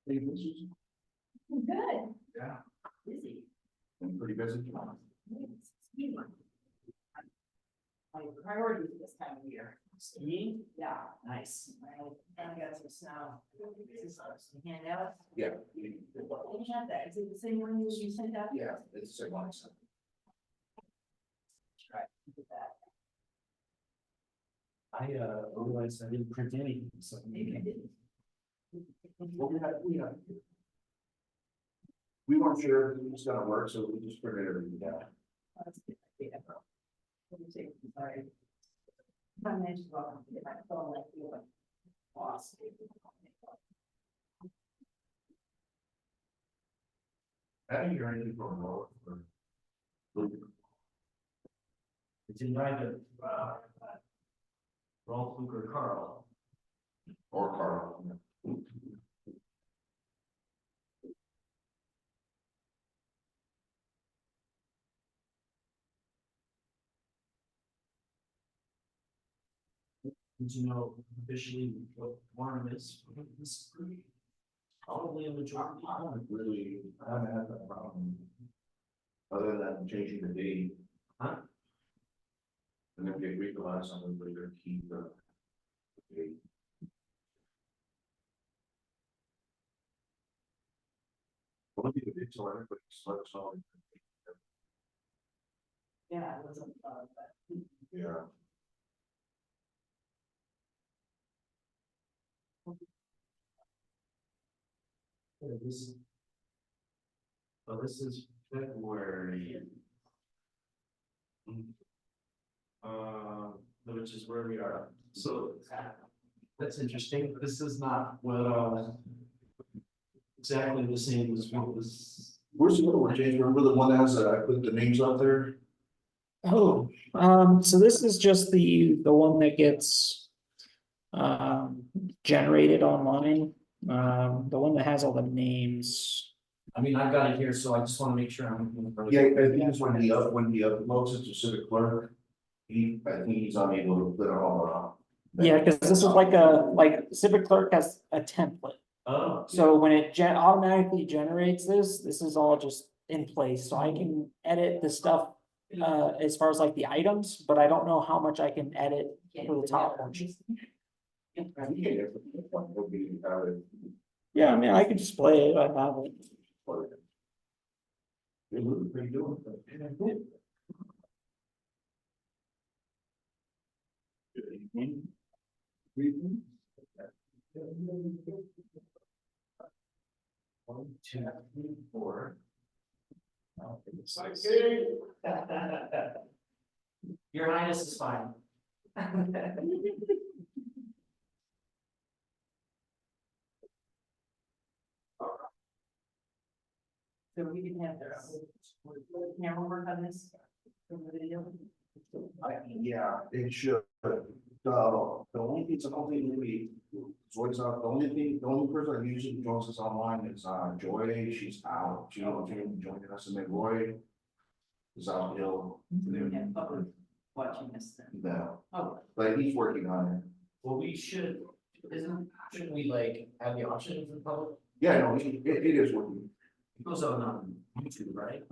Good. Yeah, Busy. been pretty busy. My priorities this time of year. Skiing? Yeah, Nice. I got some snow. Hand out. Yeah. You have that. Is it the same one you sent out? Yeah, it's a lot. Try to get that. I realized I didn't print anything, so. Maybe I didn't. Well, we weren't sure if it was gonna work, so we just printed everything down. That's a good idea. Let me see. Sorry. I mentioned welcome to my phone like you like. Boss. I didn't hear anything from Roll or. It's in either, Rolf, Luke, or Carl. Or Carl. Did you know officially what quorum is? for this group? Probably a majority. I haven't had that problem. Other than changing the date. Huh? And then we agreed the last time we were gonna keep the. Date. Well, we did so everybody just let us know. Yeah, it wasn't, but. Yeah. This. Well, this is February. Which is where we are, so. That's interesting, this is not what, exactly the same as what was. Where's the other one, James? Remember the one that has, I put the names out there? Oh, so this is just the one that gets. Generated online, the one that has all the names. I mean, I've got it here, so I just wanna make sure I'm. Yeah, I think it's when he uploads it to Civic Clerk. I think he's unable to put it all Yeah, cause this is like Civic Clerk has a template, Oh, so when it automatically generates this is all just in place, so I can edit the stuff. As far as like the items, but I don't know how much I can edit for the top one. Yeah, I mean, I can display it, I have it. It would be pretty good. Good evening. Good evening. 1, 2, 3, 4. Oh, it's nice. Your Highness is fine. So we can have their camera work on this. For the video. Yeah, it should. The only thing, I don't think we, Joy's out, the only person that usually joins us online is Joy, she's out, she don't join us, and then Roy. Is out ill. Yeah, public watching this then. No, Oh, but he's working on it. Well, we should, shouldn't we like have the option for the public? Yeah, no, it is working. It goes on YouTube, right?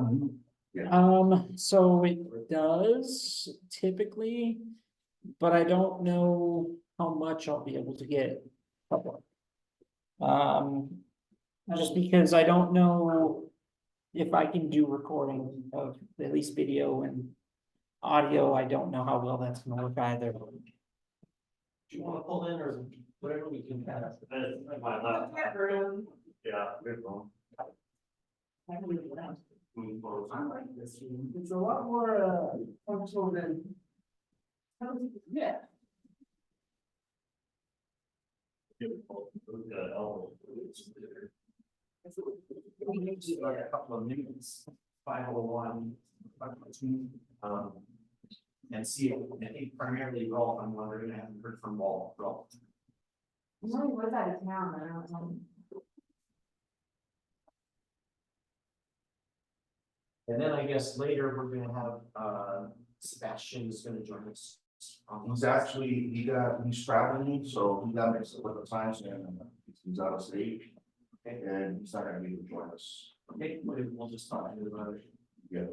So it does typically, but I don't know how much I'll be able to get public. Just because I don't know if I can do recording of at least video and audio, I don't know how well that's gonna work either. Do you wanna pull in or whatever we can kind of? Yeah. Good one. I really like I like this one. It's a lot more functional than. Yeah. We need to like a couple of minutes, 501, 502, and see, I think primarily Rolf, I'm wondering, I haven't heard from Rolf. No, he was out of town, I don't know. And then I guess later we're gonna have, Sebastian is gonna join us. He's actually, he's traveling, so he got mixed up with the times and he's out of state. and he's not gonna be able to join us. Okay, we'll just talk to about it. Yeah.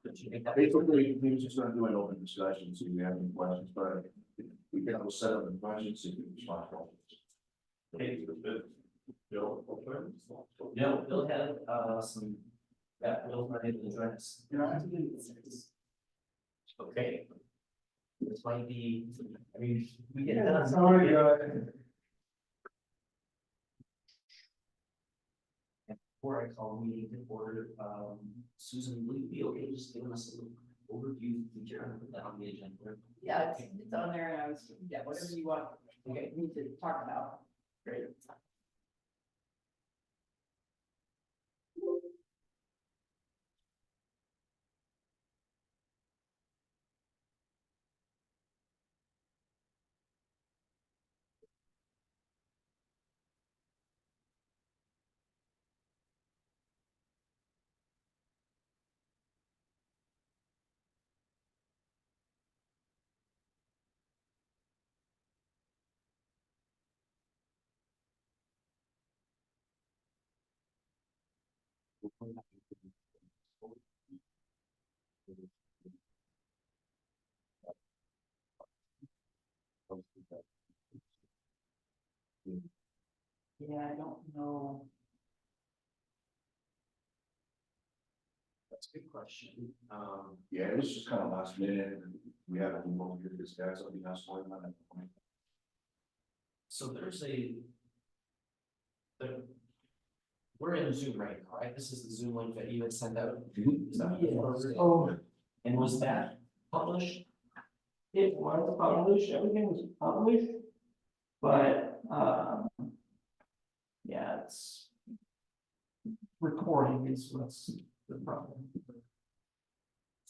But you make that- Basically, he was just gonna do an open discussion, see if we have any questions, but we can have set up the questions, see if we can respond to questions. Okay. No, Bill had some, yeah, Bill's not able to join us. Okay. This might be, I mean, we get done. Sorry, Before I call the meeting to order, Susan, will you be okay just giving us a little overview, we can put that on the agenda? Yeah, it's on there, and I was, yeah, whatever you want, okay, need to talk about. Great. Yeah, I don't know. That's a good question. Yeah, it was just kind of last minute, and we haven't been able to discuss something else going on at the point. So there's a. the- We're in Zoom right now, right? This is the Zoom link that you had sent out. Is that what it was? Oh, And was that published? it was published, everything was published. But, yeah, it's. Recording is what's the problem.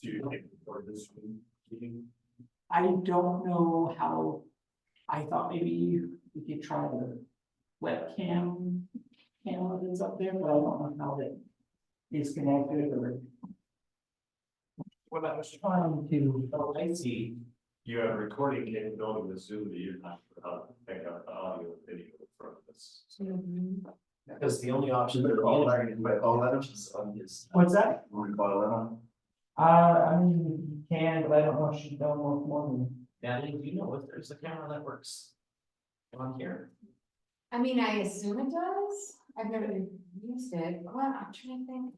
Do you think for this meeting? I don't know how, I thought maybe we could try the webcam camera that's up there, but I don't know how that is connected or. What I was trying to, Oh, I see. You have recording capability with Zoom, that you're not, pick up the audio and video from this. Because the only option. Better call that, better call that. Is on his. what's that? Want to call that on? I mean, you can, but I don't know if she don't know more than. Natalie, do you know if there's a camera that works? On here? I mean, I assume it does. I've never used it. Well, I'm trying to think.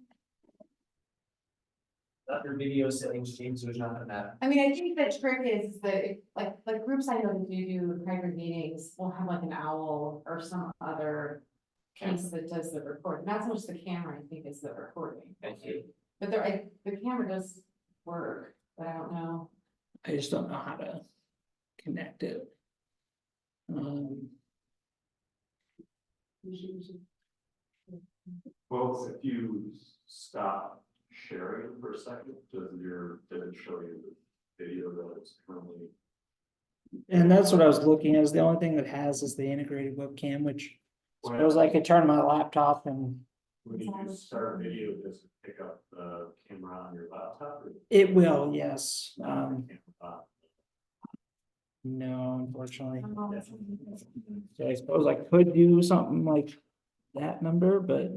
Under video settings, James, there's nothing that. I mean, I think the trick is that like groups I know that do hybrid meetings will have like an owl or some other piece that does the recording. Not so much the camera, I think, is the recording. Thank you. But the camera does work, but I don't know. I just don't know how to connect it. Well, if you stop sharing for a second, does it show you the video that it's currently? And that's what I was looking at, is the only thing that has is the integrated webcam, which suppose I could turn my laptop and When you do start a video, does it pick up the camera on your laptop or? it will, yes, Uh, no, unfortunately. Oh, So I suppose I could do something like that number, but,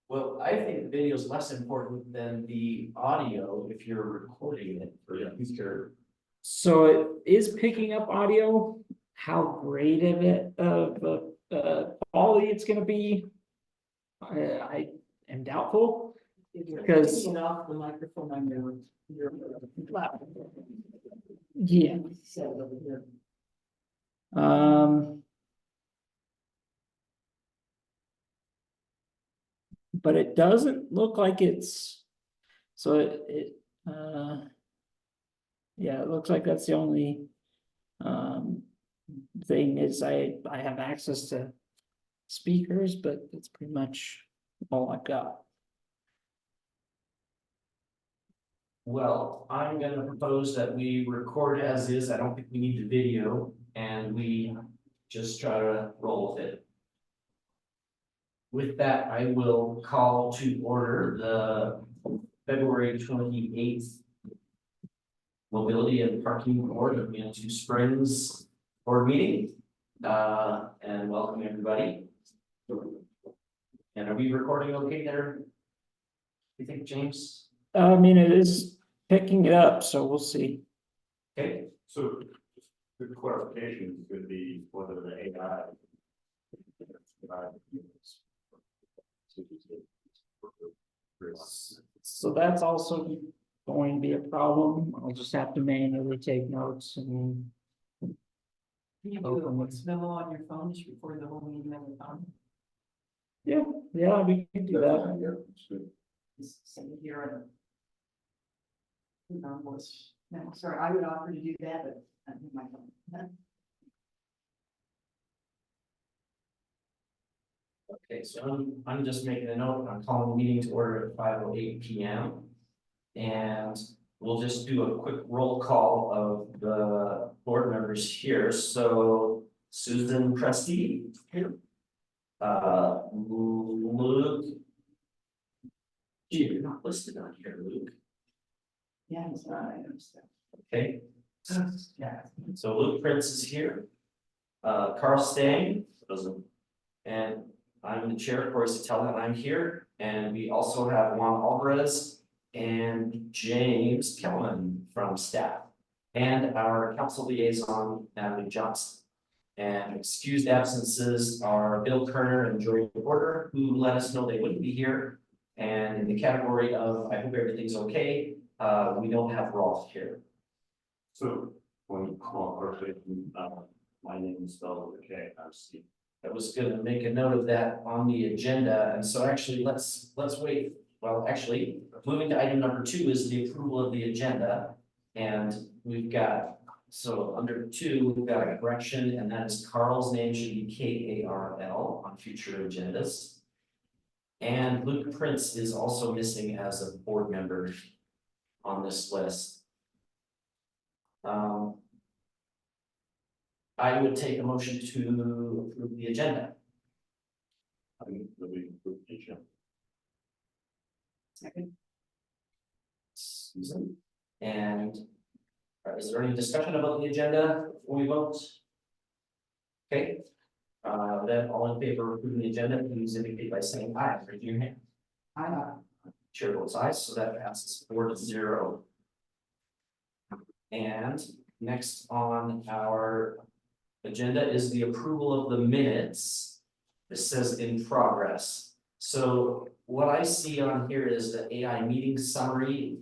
Well, I think the video is less important than the audio if you're recording it for the future. so it is picking up audio. How great of it, quality it's gonna be. I am doubtful. Because- Taking it off the microphone on your laptop. Yeah. Set it over here. But it doesn't look like it's, so yeah, it looks like that's the only, thing is I have access to speakers, but that's pretty much all I've got. Well, I'm gonna propose that we record as is. I don't think we need the video and we just try to roll with it. With that, I will call to order the February 28th Mobility and Parking Board of Manitou Springs Board meeting. And welcome everybody. And are we recording okay there? You think, James? I mean, it is picking it up, so we'll see. Okay, So, just the clarification could be whether the AI. So that's also going to be a problem. I'll just have to manually take notes and. Can you do a voice memo on your phone, just record the whole meeting on your phone? Yeah, we can do that. Yeah, it's good. Just send it here and. You know, voice, no, sorry, I would offer to do that, but I don't have my phone. okay, so I'm just making a note, I'm calling the meeting to order at 5:08 PM. And we'll just do a quick roll call of the board members here, so Susan Presti. Here. Luke. Gee, you're not listed on here, Luke, Yeah, it's not, I understand. okay, Yeah. so Luke Prince is here. Carl Stang, doesn't, and I'm the chair, Corey Satella, and I'm here, and we also have Juan Alvarez and James Kelman from staff, and our council liaison, Natalie Johnson. And excused absences are Bill Kerner and Joy Porter, who let us know they wouldn't be here. And in the category of, I hope everything's okay, we don't have Rolf here. So, when you call perfect, my name is spelled with a K, I'm Steve. I was gonna make a note of that on the agenda, and so actually, let's wait. Well, actually, moving to item number 2 is the approval of the agenda. And we've got, so under 2, we've got a correction, and that is Carl's name should be Karl on future agendas. And Luke Prince is also missing as a board member on this list. I would take a motion to approve the agenda. I mean, that we approve each of them. Second. Susan, and is there any discussion about the agenda before we vote? Okay, then all in favor of approving the agenda, please indicate by saying aye, raise your hand. Chair votes aye, so that passes 4-0. And next on our agenda is the approval of the minutes. This says in progress. So what I see on here is the AI meeting summary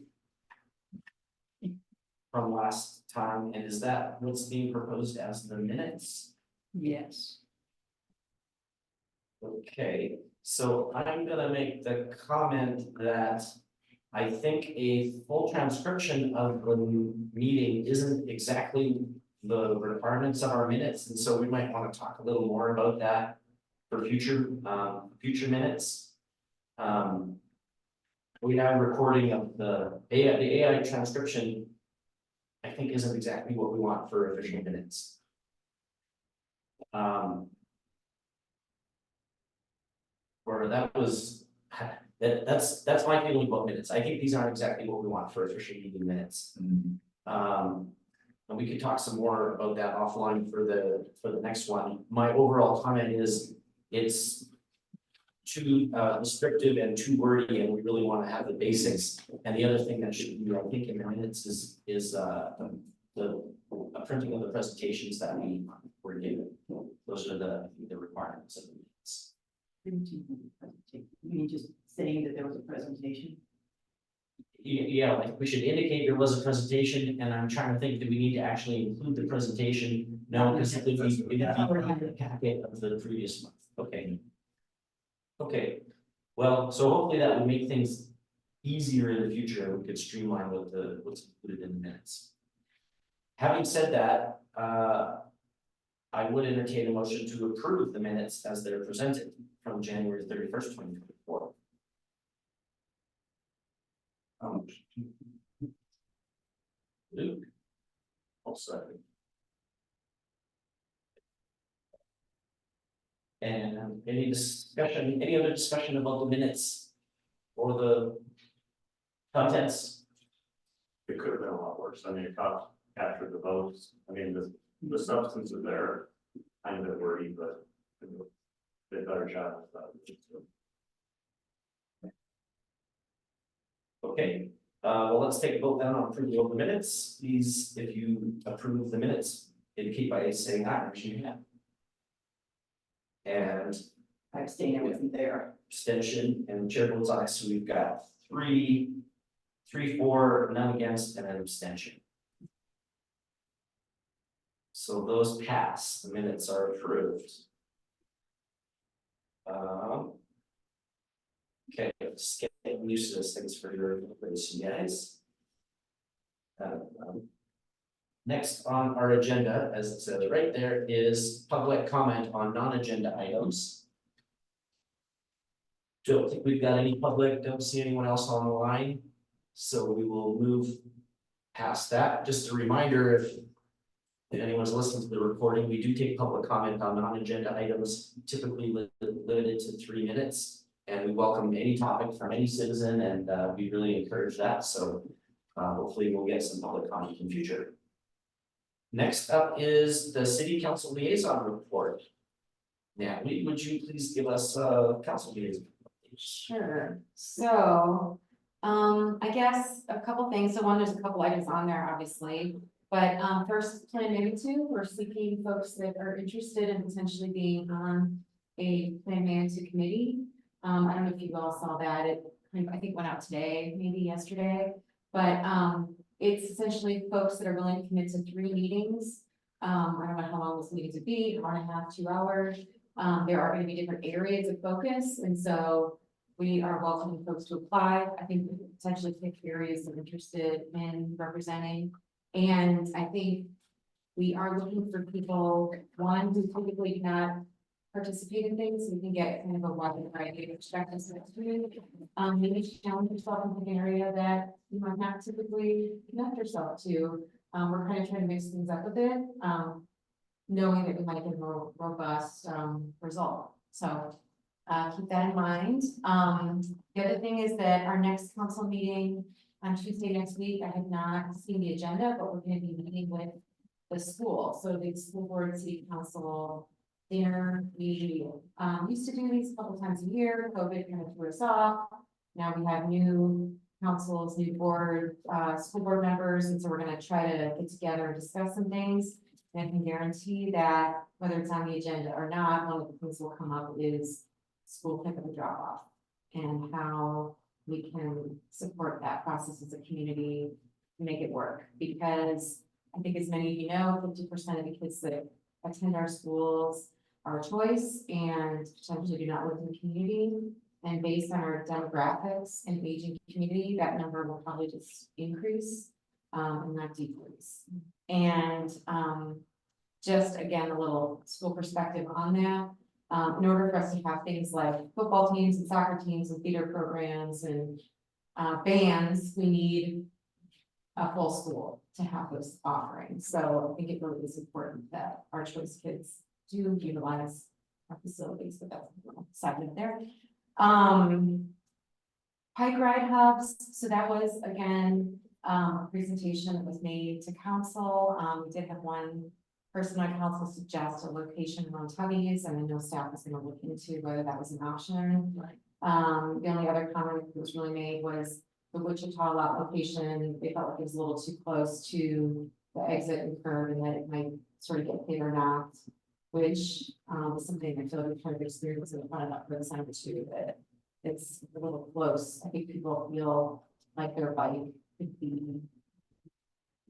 from last time, and is that what's being proposed as the minutes? Yes. Okay, so I'm gonna make the comment that I think a full transcription of the meeting isn't exactly the requirements of our minutes, and so we might want to talk a little more about that for future minutes. AI recording of the AI transcription, I think isn't exactly what we want for official minutes. Or that was, that's my feeling about minutes. I think these aren't exactly what we want for official meeting minutes. And we could talk some more about that offline for the next one. My overall comment is it's too restrictive and too wordy, and we really want to have the basics. And the other thing that should be, I think, in the minutes is the printing of the presentations that we were given. Those are the requirements of the minutes. You mean just saying that there was a presentation? Yeah, like we should indicate there was a presentation, and I'm trying to think, do we need to actually include the presentation? No, because it would be in the packet of the previous month. Okay. Okay, well, so hopefully that would make things easier in the future. We could streamline what's included in the minutes. Having said that, I would entertain a motion to approve the minutes as they're presented from January 31st, 2024. Luke. I'll second. And any discussion, any other discussion about the minutes or the contents? It could have been a lot worse. I mean, it captured the votes. I mean, the substance is there, kind of wordy, but it better job with that. Okay, well, let's take a vote then on approval of the minutes. Please, if you approve the minutes, indicate by saying aye, raise your hand. And I abstain, I wasn't there. abstention, and chair votes aye, so we've got three, four, none against, and an abstention. So those pass, the minutes are approved. Okay, just getting used to those things for your information, guys. Next on our agenda, as it says right there, is public comment on non-agenda items. Don't think we've got any public, don't see anyone else on the line, so we will move past that. Just a reminder, if anyone's listening to the recording, we do take public comment on non-agenda items, typically limited to 3 minutes. And we welcome any topic from any citizen, and we really encourage that, so hopefully we'll get some public comment in future. Next up is the city council liaison report. Natalie, would you please give us council liaison? Sure, so, I guess a couple things, so one, there's a couple items on there, obviously. But, first, Plan Manitou, we're seeking folks that are interested in potentially being on a Plan Manitou committee. I don't know if you all saw that, it kind of, I think went out today, maybe yesterday. But, it's essentially folks that are willing to commit to 3 meetings. I don't know how long those meetings would be, 1.5, 2 hours. There are gonna be different areas of focus, and so we are welcoming folks to apply. I think we could potentially pick areas they're interested in representing. And I think we are looking for people, one, who typically not participate in things, so we can get kind of a wide variety of perspectives. Maybe challenge yourself in an area that you might not typically connect yourself to. We're kind of trying to mix things up a bit, knowing that we might get a more robust result. So keep that in mind. The other thing is that our next council meeting on Tuesday next week, I have not seen the agenda, but we're gonna be meeting with the school. So the school board, city council dinner, we used to do these a couple times a year. COVID kind of threw us off. Now we have new councils, new board, school board members, and so we're gonna try to get together and discuss some things. And I can guarantee that whether it's on the agenda or not, one of the things will come up is school pickup and drop off. And how we can support that process as a community to make it work. Because I think as many of you know, 50% of the kids that attend our schools are a choice and potentially do not live in the community. And based on our demographics and aging community, that number will probably just increase and not decrease. And just again, a little school perspective on that. In order for us to have things like football teams and soccer teams and theater programs and bands, we need a full school to have those offerings. So I think it really is important that our choice kids do utilize our facilities, but that's a little side note there. Bike ride hubs, so that was again, a presentation that was made to council. We did have one person on council suggest a location around Tuggies, and I know staff is gonna look into whether that was an option. The only other comment that was really made was the Wichita lot location. They felt like it was a little too close to the exit and curve, and that it might sort of get hit or not, which is something I feel like we kind of experienced in the front of that for the center too, that it's a little close. I think people feel like their bike could be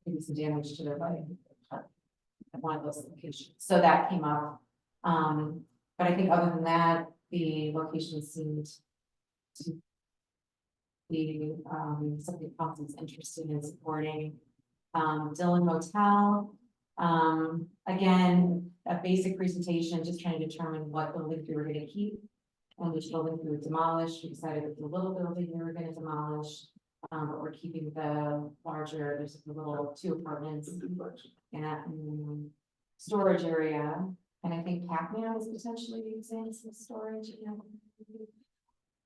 maybe some damage to their bike at one of those locations. So that came up. But I think other than that, the location seemed to be something council's interested in supporting. Dillon Motel, again, a basic presentation, just trying to determine what buildings we were gonna keep and which buildings we would demolish. We decided that the little building we were gonna demolish, but we're keeping the larger, there's a little 2 apartments and storage area. And I think Pac-Man is potentially using some storage.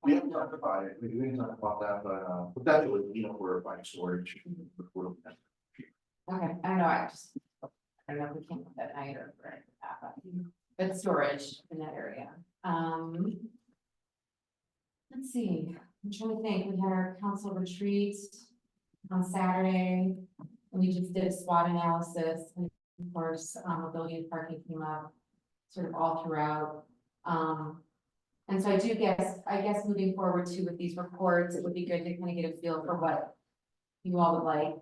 We haven't talked about it, we didn't talk about that, but that would, for bike storage. Okay, I don't know, I don't know if we came up that night or, but storage in that area. let's see, I'm trying to think, we had our council retreat on Saturday. And we just did a SWOT analysis, and of course, mobility and parking came up sort of all throughout. And so I guess moving forward too with these reports, it would be good to kind of get a feel for what you all would like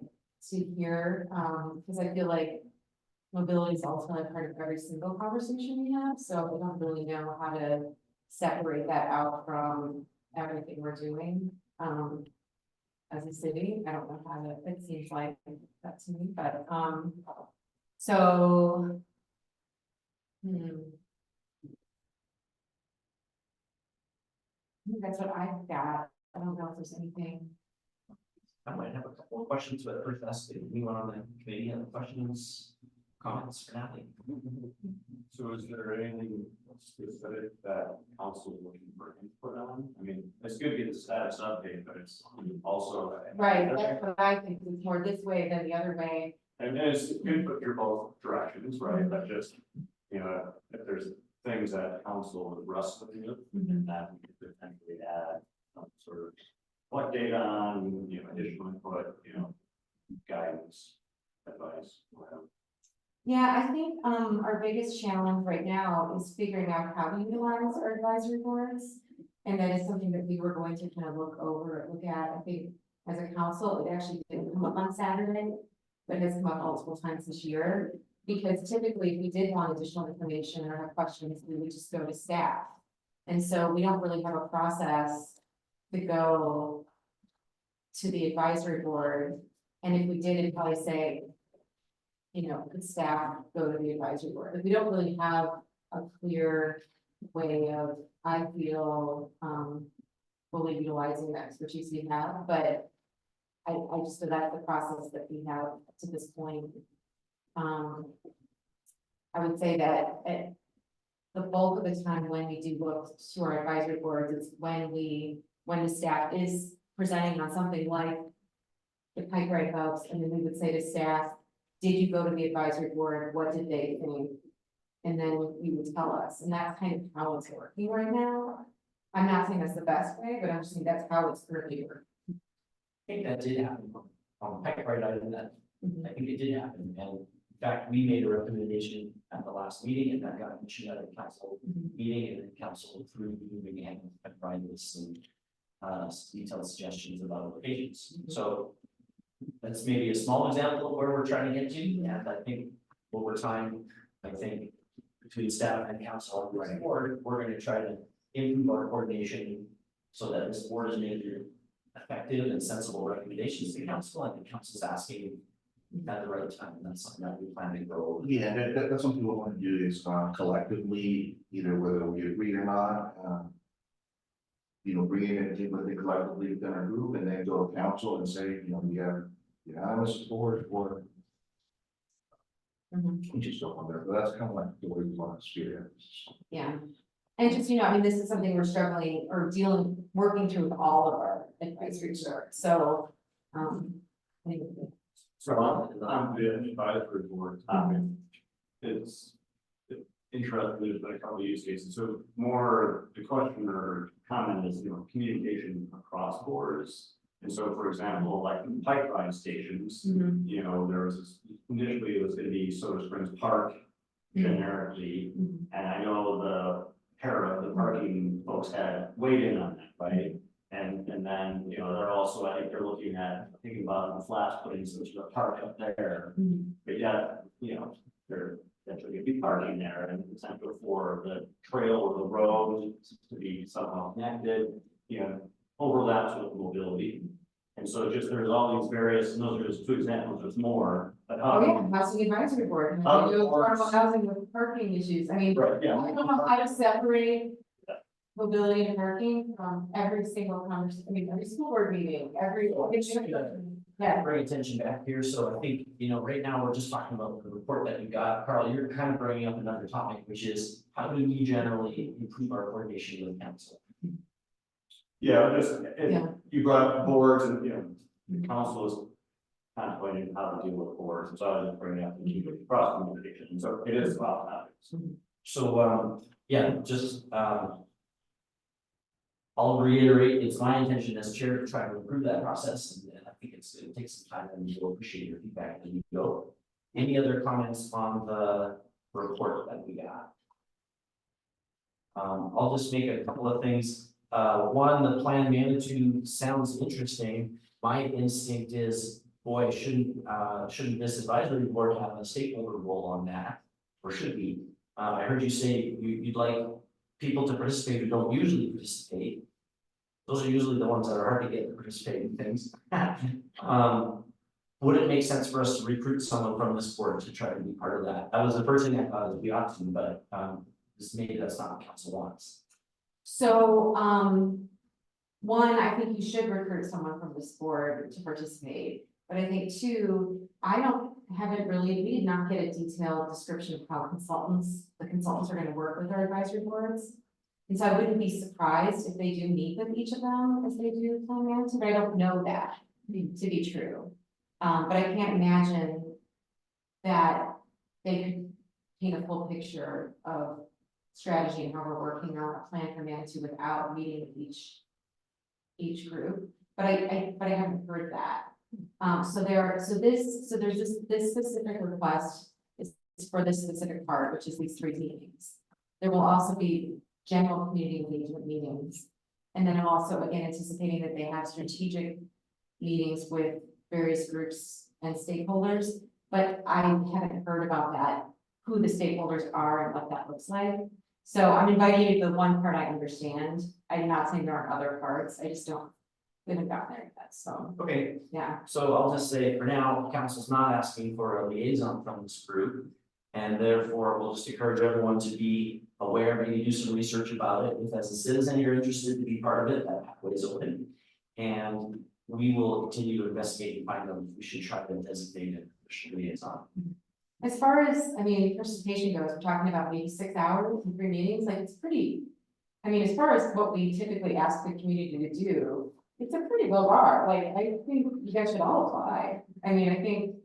to hear, because I feel like mobility is ultimately part of every single conversation we have, so I don't really know how to separate that out from everything we're doing. As a city, I don't know how to, it seems like that to me, but, so. I think that's what I've got. I don't know if there's anything. I might have a couple of questions, but first ask if anyone on the committee have questions, comments for Natalie. So is there anything specific that council is looking for input on? I mean, it's good to get the status update, but it's also. Right, that's what I think, is more this way than the other way. And it's good to hear both directions, right? But just, you know, if there's things that council is wrestling with, that we could potentially add some sort of what data on, you know, additional input, you know, guidance, advice, whatever. Yeah, I think, our biggest challenge right now is figuring out how to utilize our advisory boards. And that is something that we were going to kind of look at, I think, as a council. It actually didn't come up on Saturday, but has come up multiple times this year. Because typically, if we did want additional information or have questions, we would just go to staff. And so we don't really have a process to go to the advisory board. And if we did, it'd probably say, you know, could staff go to the advisory board? But we don't really have a clear way of, I feel, fully utilizing the expertise we have, but I just feel that's the process that we have to this point. I would say that the bulk of the time when we do look to our advisory boards is when the staff is presenting on something like the Pike Right Hubs, and then we would say to staff, did you go to the advisory board? What did they think? And then you would tell us, and that's kind of how it's working right now. I'm not saying that's the best way, but I'm just saying that's how it's currently working. I think that did happen on Pike Right item that, I think it did happen, and in fact, we made a recommendation at the last meeting, and that got mentioned at the council meeting, and the council approved moving ahead and provided some detailed suggestions about locations. So that's maybe a small example of where we're trying to get to, and I think over time, I think between staff and council and the board, we're going to try to improve our coordination so that this board is making effective and sensible recommendations to council, and the council's asking at the right time, and that's something that we plan to grow. Yeah, that's something we want to do is collectively, either whether we agree or not. You know, bring in anything with it collectively within our group, and then go to council and say, you know, we have unanimous support for. We just don't want that, but that's kind of like the way we want to experience. Yeah, and just, you know, I mean, this is something we're struggling or working through with all of our advisory boards, so, anyway. So on the advisory board topic, it's interesting, there's been a couple of use cases, so more the question or comment is, you know, communication across boards. And so, for example, like pipeline stations, you know, there was this, initially it was gonna be Soda Springs Park generically, and I know the the parking folks had weighed in on that, right? And then, you know, they're also, I think they're looking at, thinking about the flats, putting some sort of park up there. But yeah, you know, they're potentially gonna be parking there, and potential for the trail or the road to be somehow connected, you know, overlaps with mobility. And so just, there's all these various, and those are just two examples, there's more. But Oh, yeah, housing advisory board, how do you do affordable housing with parking issues? I mean, right, yeah. I don't know how to separate mobility and parking from every single conversation, I mean, every school board meeting, every. Yeah, Bring attention back here, so I think, you know, right now, we're just talking about the report that we got. Carl, you're kind of bringing up another topic, which is how do we generally improve our coordination with council? Yeah, just, Yeah. you brought up boards and, you know, the council is contemplating how to deal with boards, and so I was just bringing up the cross communication, so it is about topics. So, yeah, just, I'll reiterate, it's my intention as chair to try to improve that process, and I think it takes some time, and we'll appreciate your feedback as we go. Any other comments on the report that we got? I'll just make a couple of things. One, the plan Manitou sounds interesting. My instinct is, boy, shouldn't this advisory board have a stakeholder role on that? Or should we? I heard you say you'd like people to participate who don't usually participate. Those are usually the ones that are hard to get to participate in things. Would it make sense for us to recruit someone from this board to try to be part of that? That was the first thing I thought that we ought to, but maybe that's not what council wants. So, one, I think you should recruit someone from this board to participate. But I think two, we did not get a detailed description of how the consultants are gonna work with our advisory boards. And so I wouldn't be surprised if they do meet with each of them as they do Plan Manitou, but I don't know that to be true. But I can't imagine that they could paint a full picture of strategy and how we're working on a plan for Manitou without meeting with each group. But I haven't heard that. So there's this specific request is for this specific part, which is these 3 meetings. There will also be general community engagement meetings. And then I'm also again anticipating that they have strategic meetings with various groups and stakeholders. But I haven't heard about that, who the stakeholders are and what that looks like. So I'm inviting you to the one part I understand. I'm not saying there aren't other parts. I just we haven't gotten there yet, so, Okay, yeah. so I'll just say for now, council's not asking for a liaison from this group. And therefore, we'll just encourage everyone to be aware, maybe do some research about it. If as a citizen you're interested to be part of it, that pathway is open. And we will continue to investigate and find out if we should try to designate an official liaison. As far as, participation goes, we're talking about maybe 6 hours and 3 meetings, like it's pretty. As far as what we typically ask the community to do, it's a pretty low bar, like, I think you guys should all apply. I think.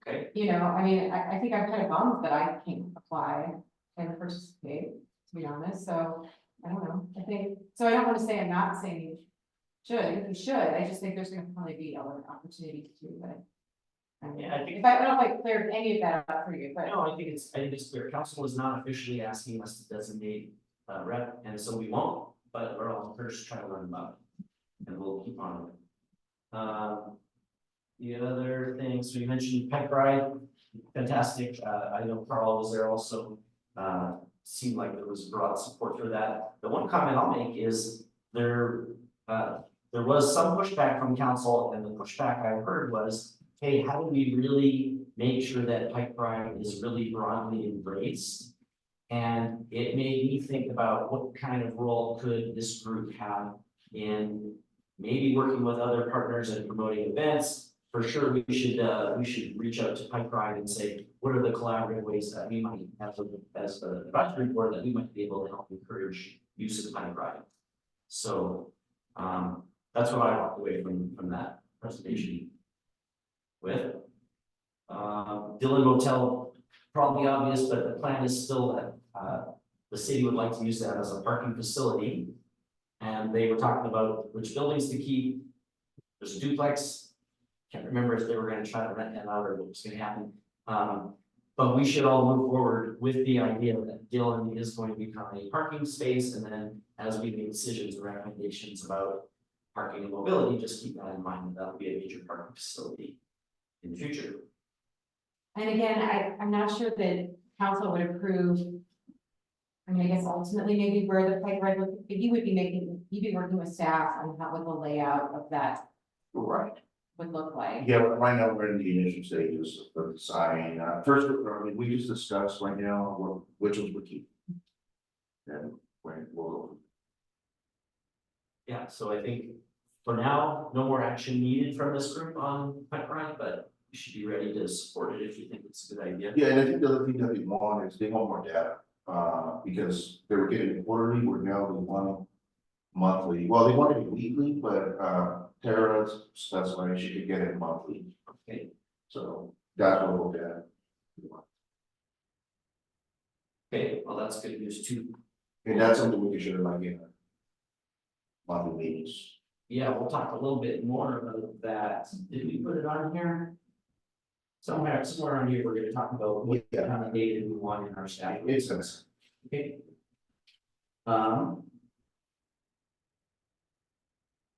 Okay. I think I'm kind of bummed that I can't apply and participate, to be honest, so, I don't know, I don't want to say I'm not saying you should, I think you should, I just think there's gonna probably be other opportunities to do that. Yeah, I think. I don't know if I cleared any of that up for you, but. No, I think it's clear. Council is not officially asking us to designate a rep, and so we won't, but we're all first trying to learn about it. And we'll keep on it. The other things, we mentioned Pike Ride, fantastic. I know Carl was there also. Seemed like there was broad support for that. The one comment I'll make is there was some pushback from council, and the pushback I heard was, hey, how do we really make sure that Pike Ride is really broadly embraced? And it made me think about what kind of role could this group have in maybe working with other partners and promoting events. For sure, we should reach out to Pike Ride and say, what are the collaborative ways that we might have as the advisory board that we might be able to help encourage use of Pike Ride. So that's what I walked away from that presentation with. Dillon Motel, probably obvious, but the plan is still that the city would like to use that as a parking facility. And they were talking about which buildings to keep. There's a duplex. Can't remember if they were going to try to rent that out or what was going to happen. But we should all move forward with the idea that Dillon is going to become a parking space. And then as we make decisions and recommendations about parking and mobility, just keep that in mind that will be a major parking facility in the future. And again, I'm not sure that council would approve. I guess ultimately maybe where the Pike Ride would, you'd be working with staff on what the layout of that Right. would look like. Yeah, but right now we're in the initial stages of deciding, first, we just discussed right now, which ones we keep. And when we'll. Yeah, so I think for now, no more action needed from this group on Pike Ride, but you should be ready to support it if you think it's a good idea. Yeah, and I think the other thing that they want is they want more data, because they were getting it quarterly, we're now they want monthly, well, they wanted it weekly, but, Tara's specified she could get it monthly. Okay. So that's what we'll get. Okay, well, that's good news too. And that's something we should have like, monthly meetings. Yeah, we'll talk a little bit more about that. Did we put it on here? Somewhere on here, we're gonna talk about what Yeah. kind of data we want in our staff. Makes sense. Okay. And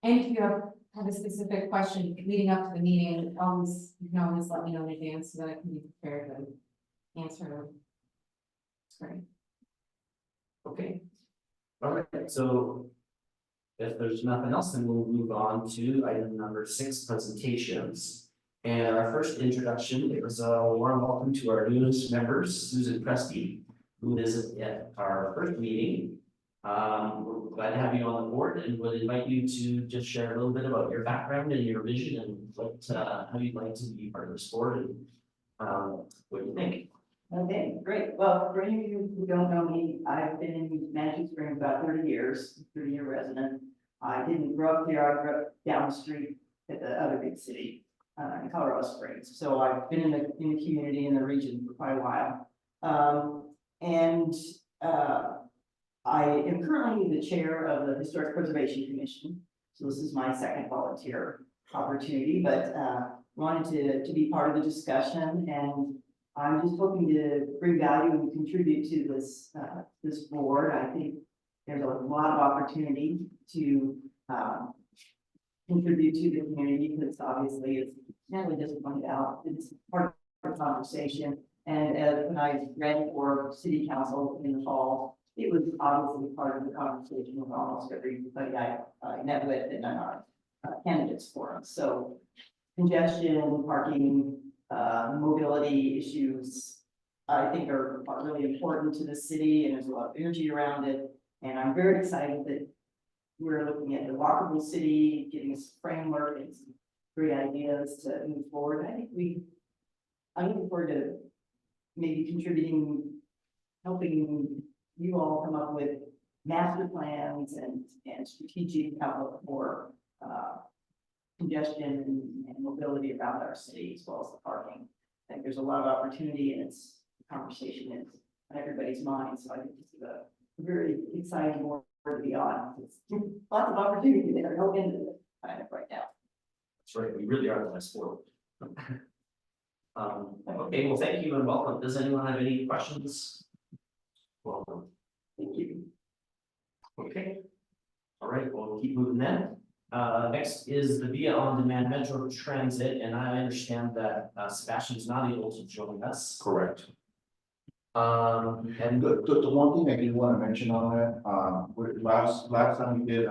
if you have a specific question leading up to the meeting, always, you can always let me know in advance so that I can be prepared to answer them. That's great. Okay. All right, so. If there's nothing else, then we'll move on to item number 6, presentations. And our first introduction, it was a warm welcome to our newest members, Susan Presti, who is at our first meeting. We're glad to have you on the board and would invite you to just share a little bit about your background and your vision and what, how you'd like to be part of this board and what do you think? Okay, great. Well, for any of you who don't know me, I've been in Magic Springs about 30 years, 30-year resident. I didn't grow up here, I grew up down the street at the other big city, in Colorado Springs. So I've been in the community in the region for quite a while. I am currently the chair of the Historic Preservation Commission. So this is my second volunteer opportunity, but wanted to be part of the discussion, and I'm just hoping to bring value and contribute to this board. I think there's a lot of opportunity to contribute to the community, because obviously it's Natalie just pointed out, it's part of the conversation. And when I ran for city council in the fall, it was obviously part of the conversation with almost everybody I met with and our candidates forum. So congestion, parking, mobility issues, I think are really important to the city, and there's a lot of energy around it. And I'm very excited that we're looking at the walkable city, getting us framework and some great ideas to move forward. I'm looking forward to maybe contributing, helping you all come up with master plans and strategic outlook for congestion and mobility around our city, as well as the parking. I think there's a lot of opportunity, and the conversation is on everybody's mind. So I think this is a very exciting board to be on. It's lots of opportunity there, no end to it kind of right now. That's right, we really are the best board. Okay, well, thank you and welcome. Does anyone have any questions? Welcome. Thank you. Okay. All right, we'll keep moving then. Next is the Via On Demand Metro Transit, and I understand that Sebastian's not able to join us. Correct. And And the one thing I did want to mention on that, last time we did,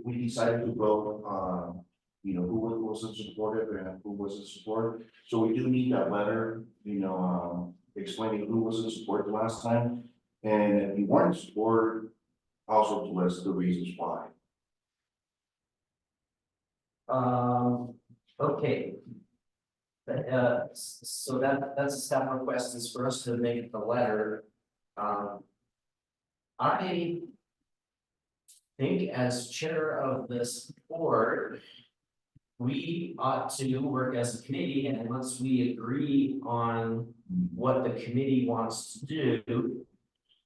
we decided to vote, you know, who wasn't supportive and who wasn't supportive. So we do need that letter, you know, explaining who was in support the last time. And if you weren't in support, also to list the reasons why. okay. So that's a staff request is for us to make the letter. I think as chair of this board, we ought to work as a committee, and once we agree on what the committee wants to do,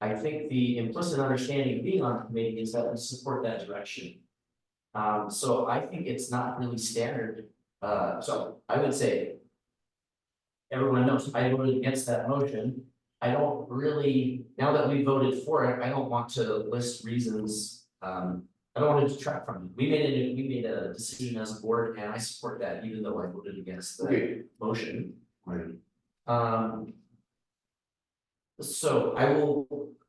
I think the implicit understanding of being on the committee is that we support that direction. So I think it's not really standard. So I would say everyone knows I voted against that motion. I don't really, now that we voted for it, I don't want to list reasons. I don't want to detract from it. We made a decision as a board, and I support that, even though I voted against the Okay, motion. right. So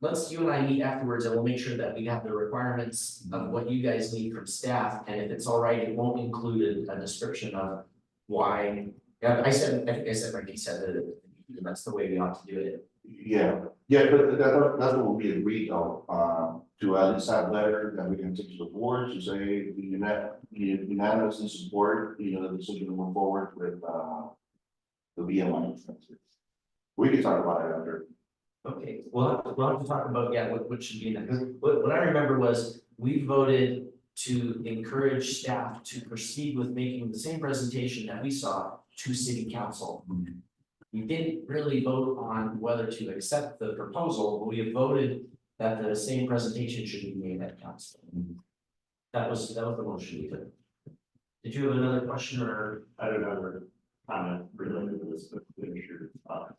let's you and I meet afterwards, and we'll make sure that we have the requirements of what you guys need from staff, and if it's all right, it won't include a description of why. Yeah, I think I said that that's the way we ought to do it. Yeah, but that's what we agreed on, to at least have a letter that we can take to the board to say we unanimously support, you know, the decision to move forward with, the VMI. We can talk about it after. Okay, we'll have to talk about, yeah, what should be in that, because what I remember was we voted to encourage staff to proceed with making the same presentation that we saw to city council. We didn't really vote on whether to accept the proposal, but we have voted that the same presentation should be made at council. That was the motion we took. Did you have another question or? I don't know, or comment related to this, but finish your thought.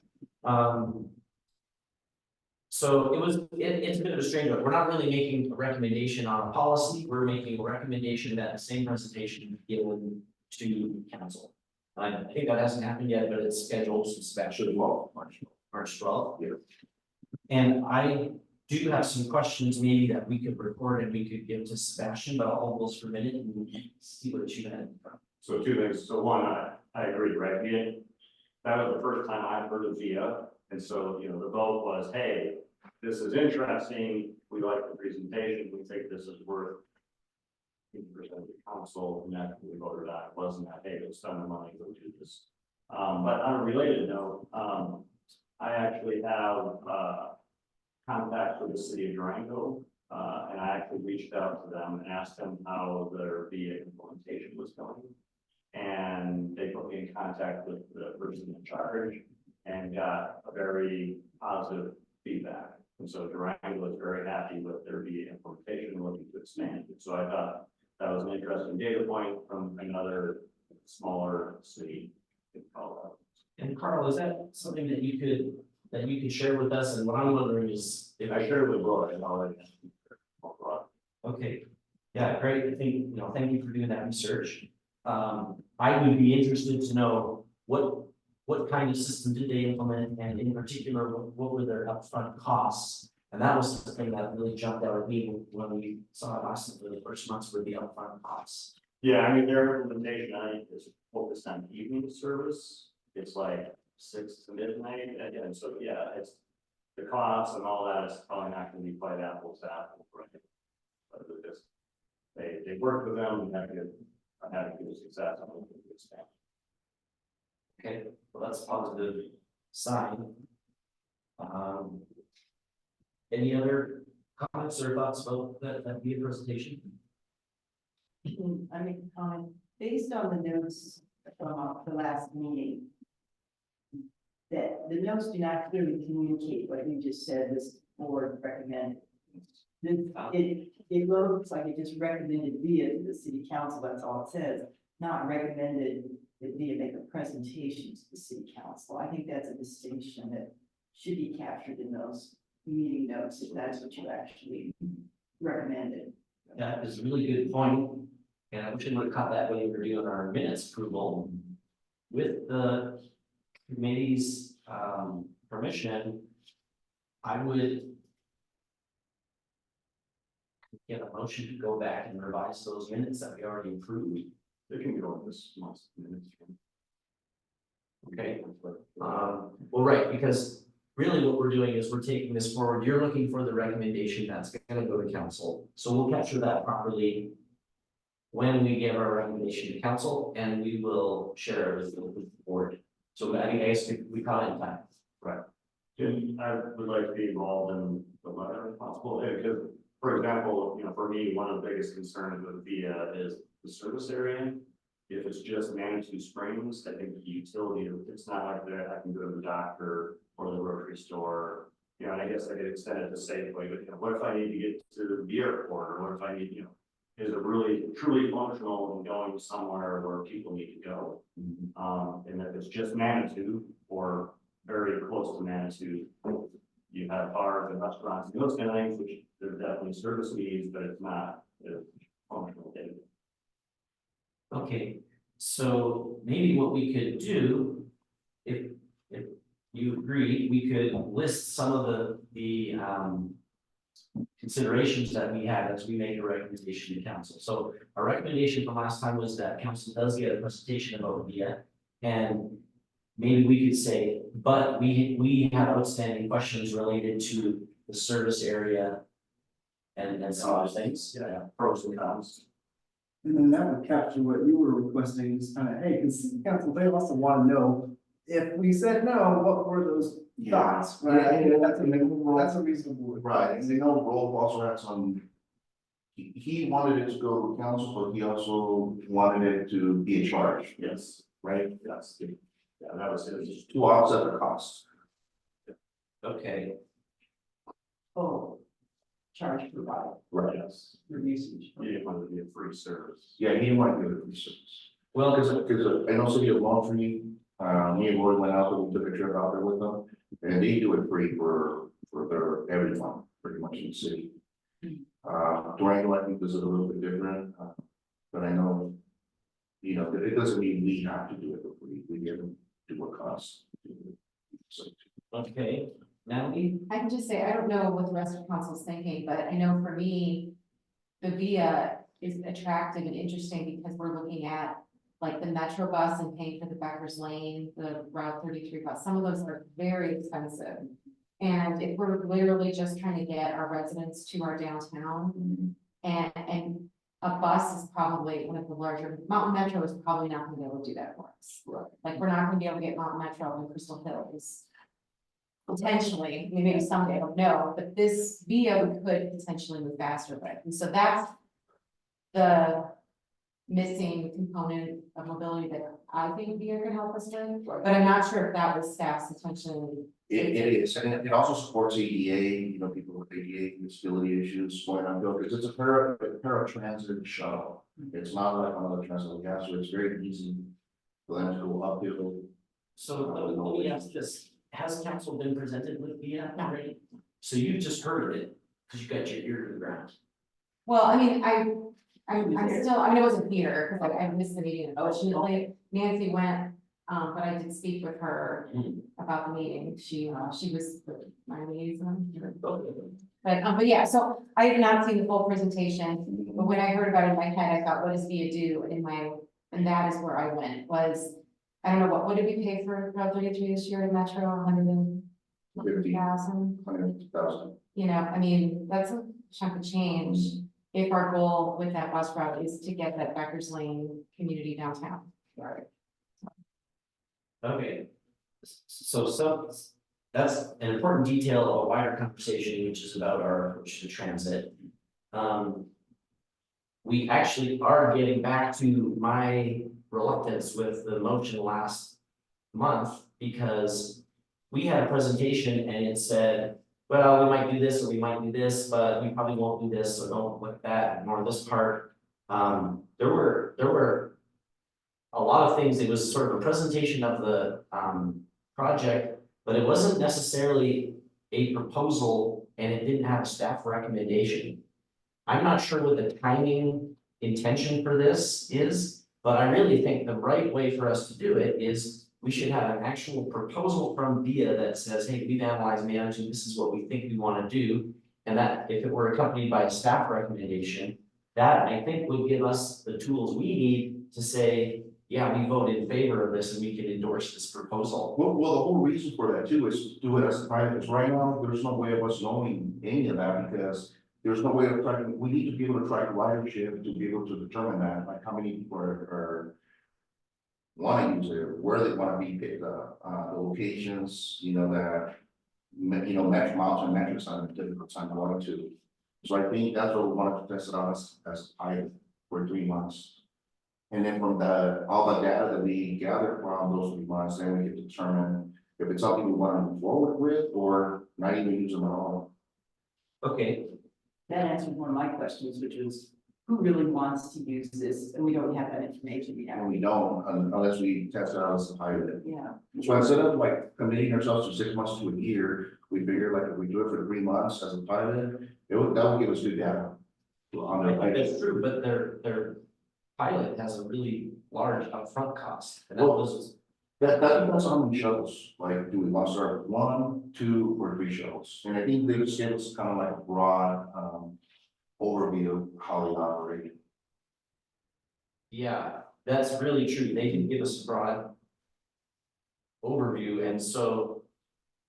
So it's a bit of a strange one. We're not really making a recommendation on a policy. We're making a recommendation that the same presentation be given to council. I think that hasn't happened yet, but it's scheduled, so it's actually March 12th. Yeah. And I do have some questions maybe that we could record and we could give to Sebastian, but I'll hold those for a minute and see what you had. So two things, so one, I agree, right, that was the first time I've heard of VIA, and so, you know, the vote was, hey, this is interesting, we like the presentation, we think this is worth 50% of the council, and that we voted on, it wasn't that, hey, let's spend the money, go do this. But on a related note, I actually have, contact with the city of Durango, and I actually reached out to them and asked them how their VIA implementation was going. And they put me in contact with the person in charge and got a very positive feedback. And so Durango was very happy with their VIA implementation and looking to expand it. So I thought that was an interesting data point from another smaller city in Colorado. And Carl, is that something that you could share with us? And what I'm wondering is if I shared with Laura and already. okay, yeah, great. I think, thank you for doing that research. I would be interested to know what kind of system did they implement, and in particular, what were their upfront costs? And that was the thing that really jumped out at me when we saw it last for the first months were the upfront costs. Yeah, I mean, their implementation, I think, is focused on evening service. It's like 6 to midnight, and so, yeah, it's the costs and all that is probably not gonna be quite apples to apples, right? But it just, they worked with them and had a good success on the expand. Okay, well, that's a positive sign. Any other comments or thoughts about that VIA presentation? I make a comment, based on the notes from the last meeting, that the notes do not clearly communicate what you just said this board recommended. It looks like it just recommended VIA to the city council, that's all it says, not recommended that VIA make a presentation to the city council. I think that's a distinction that should be captured in those meeting notes, if that's what you actually recommended. That is a really good point, and I wish I would have caught that when we were doing our minutes approval. With the committee's permission, I would get a motion to go back and revise those minutes that we already approved. They can go in this month's minutes. Okay, well, right, because really what we're doing is we're taking this forward. You're looking for the recommendation that's gonna go to council. So we'll capture that properly when we give our recommendation to council, and we will share it with the board. So I guess we caught it in time. And I would like to be involved in the letter if possible, because, for example, for me, one of the biggest concerns with VIA is the service area. If it's just Manitou Springs, I think the utility, it's not like that, I can go to the doctor or the grocery store. And I guess I could extend it to Safeway, but what if I need to get to the airport, or what if I need, is it really truly functional in going somewhere where people need to go? And if it's just Manitou or very close to Manitou, you have bars and restaurants and those kind of things, which there's definitely service needs, but it's not a functional thing. Okay, so maybe what we could do, if you agree, we could list some of the considerations that we had as we make a recommendation to council. So our recommendation from last time was that council does get a presentation about VIA, and maybe we could say, but we have outstanding questions related to the service area and some other things, pros and cons. And then that would capture what you were requesting, just kind of, hey, because city council, they also want to know if we said no, what were those thoughts, right? Yeah, That's a reasonable. Right, and Rolf also had some. He wanted it to go to council, but he also wanted it to be a charge, Yes, right? yes, yeah, that was it. To offset the costs. Okay, Oh, charge per ride, Right. Yes, per usage. you didn't want it to be a free service. Yeah, he didn't want to do it for service. Well, Because I know City of Montreat, me and Roy went out there, we took a trip out there with them, and they do it free for their, everyone, pretty much in the city. Durango, I think is a little bit different, but I know, you know, it doesn't mean we have to do it for free, we give them to what costs. So, okay, Natalie? I can just say, I don't know what the rest of council's thinking, but I know for me, the VIA is attractive and interesting because we're looking at like the Metro bus and paying for the Becker's Lane, the Route 33 bus, some of those are very expensive. And if we're literally just trying to get our residents to our downtown, and a bus is probably one of the larger, Mountain Metro is probably not gonna be able to do that for us. Right. Like, we're not gonna be able to get Mountain Metro in Crystal Hills. Potentially, I mean, maybe someday, I don't know, but this VIA we could potentially move faster with, and so that's the missing component of mobility that I think VIA can help us with, but I'm not sure if that was staff's intention. It is, and it also supports ADA, you know, people with ADA disability issues going on, because it's a paratransit shuttle. It's not like another transit we have, so it's very easy for them to go uphill. So let me ask this, has council been presented with VIA already? So you just heard of it, because you got your ear to the ground. Well, I mean, I'm still, I mean, it wasn't Peter, because I missed the meeting, unfortunately, Nancy went, but I did speak with her about the meeting, she was my liaison. But yeah, so I have not seen the full presentation, but when I heard about it in my head, I thought, what does VIA do and that is where I went, was, I don't know, what did we pay for Route 33 this year in Metro, 150,000? 150,000. You know, I mean, that's a chunk of change, if our goal with that bus route is to get that Becker's Lane community downtown. Right. Okay. So that's an important detail of a wider conversation, which is about our approach to transit. We actually are getting back to my reluctance with the motion last month, because we had a presentation and it said, well, we might do this or we might do this, but we probably won't do this, so don't look at that, ignore this part. There were a lot of things. It was sort of a presentation of the project, but it wasn't necessarily a proposal and it didn't have a staff recommendation. I'm not sure what the timing intention for this is, but I really think the right way for us to do it is we should have an actual proposal from VIA that says, hey, we've analyzed managing, this is what we think we want to do. And that if it were accompanied by a staff recommendation, that I think would give us the tools we need to say, yeah, we vote in favor of this and we can endorse this proposal. Well, the whole reason for that too is to do it as a private, because right now, there's no way of us knowing any of that, because there's no way of tracking, we need to be able to track ridership to be able to determine that, like how many people are want to use it, where they want to be picked up, the locations, you know, that, you know, metro miles and metrics on a difficult time going to. So I think that's what we wanted to test it out as a pilot for 3 months. And then from all the data that we gather from those 3 months, then we can determine if it's something we want to move forward with or not even use them at all. Okay, That answered one of my questions, which was, who really wants to use this? And we don't have that information yet. And we don't unless we test it out as a pilot. Yeah, So instead of like committing ourselves to 6 months to a year, we figure like if we do it for 3 months as a pilot, that would give us good data. On I the think that's true, but their pilot has a really large upfront cost. And that Well, was, that depends on how many shuttles, like, do we want to start 1, 2, or 3 shuttles? And I think they just gave us kind of like a broad, overview of how they operate. yeah, that's really true. They can give us a broad overview, and so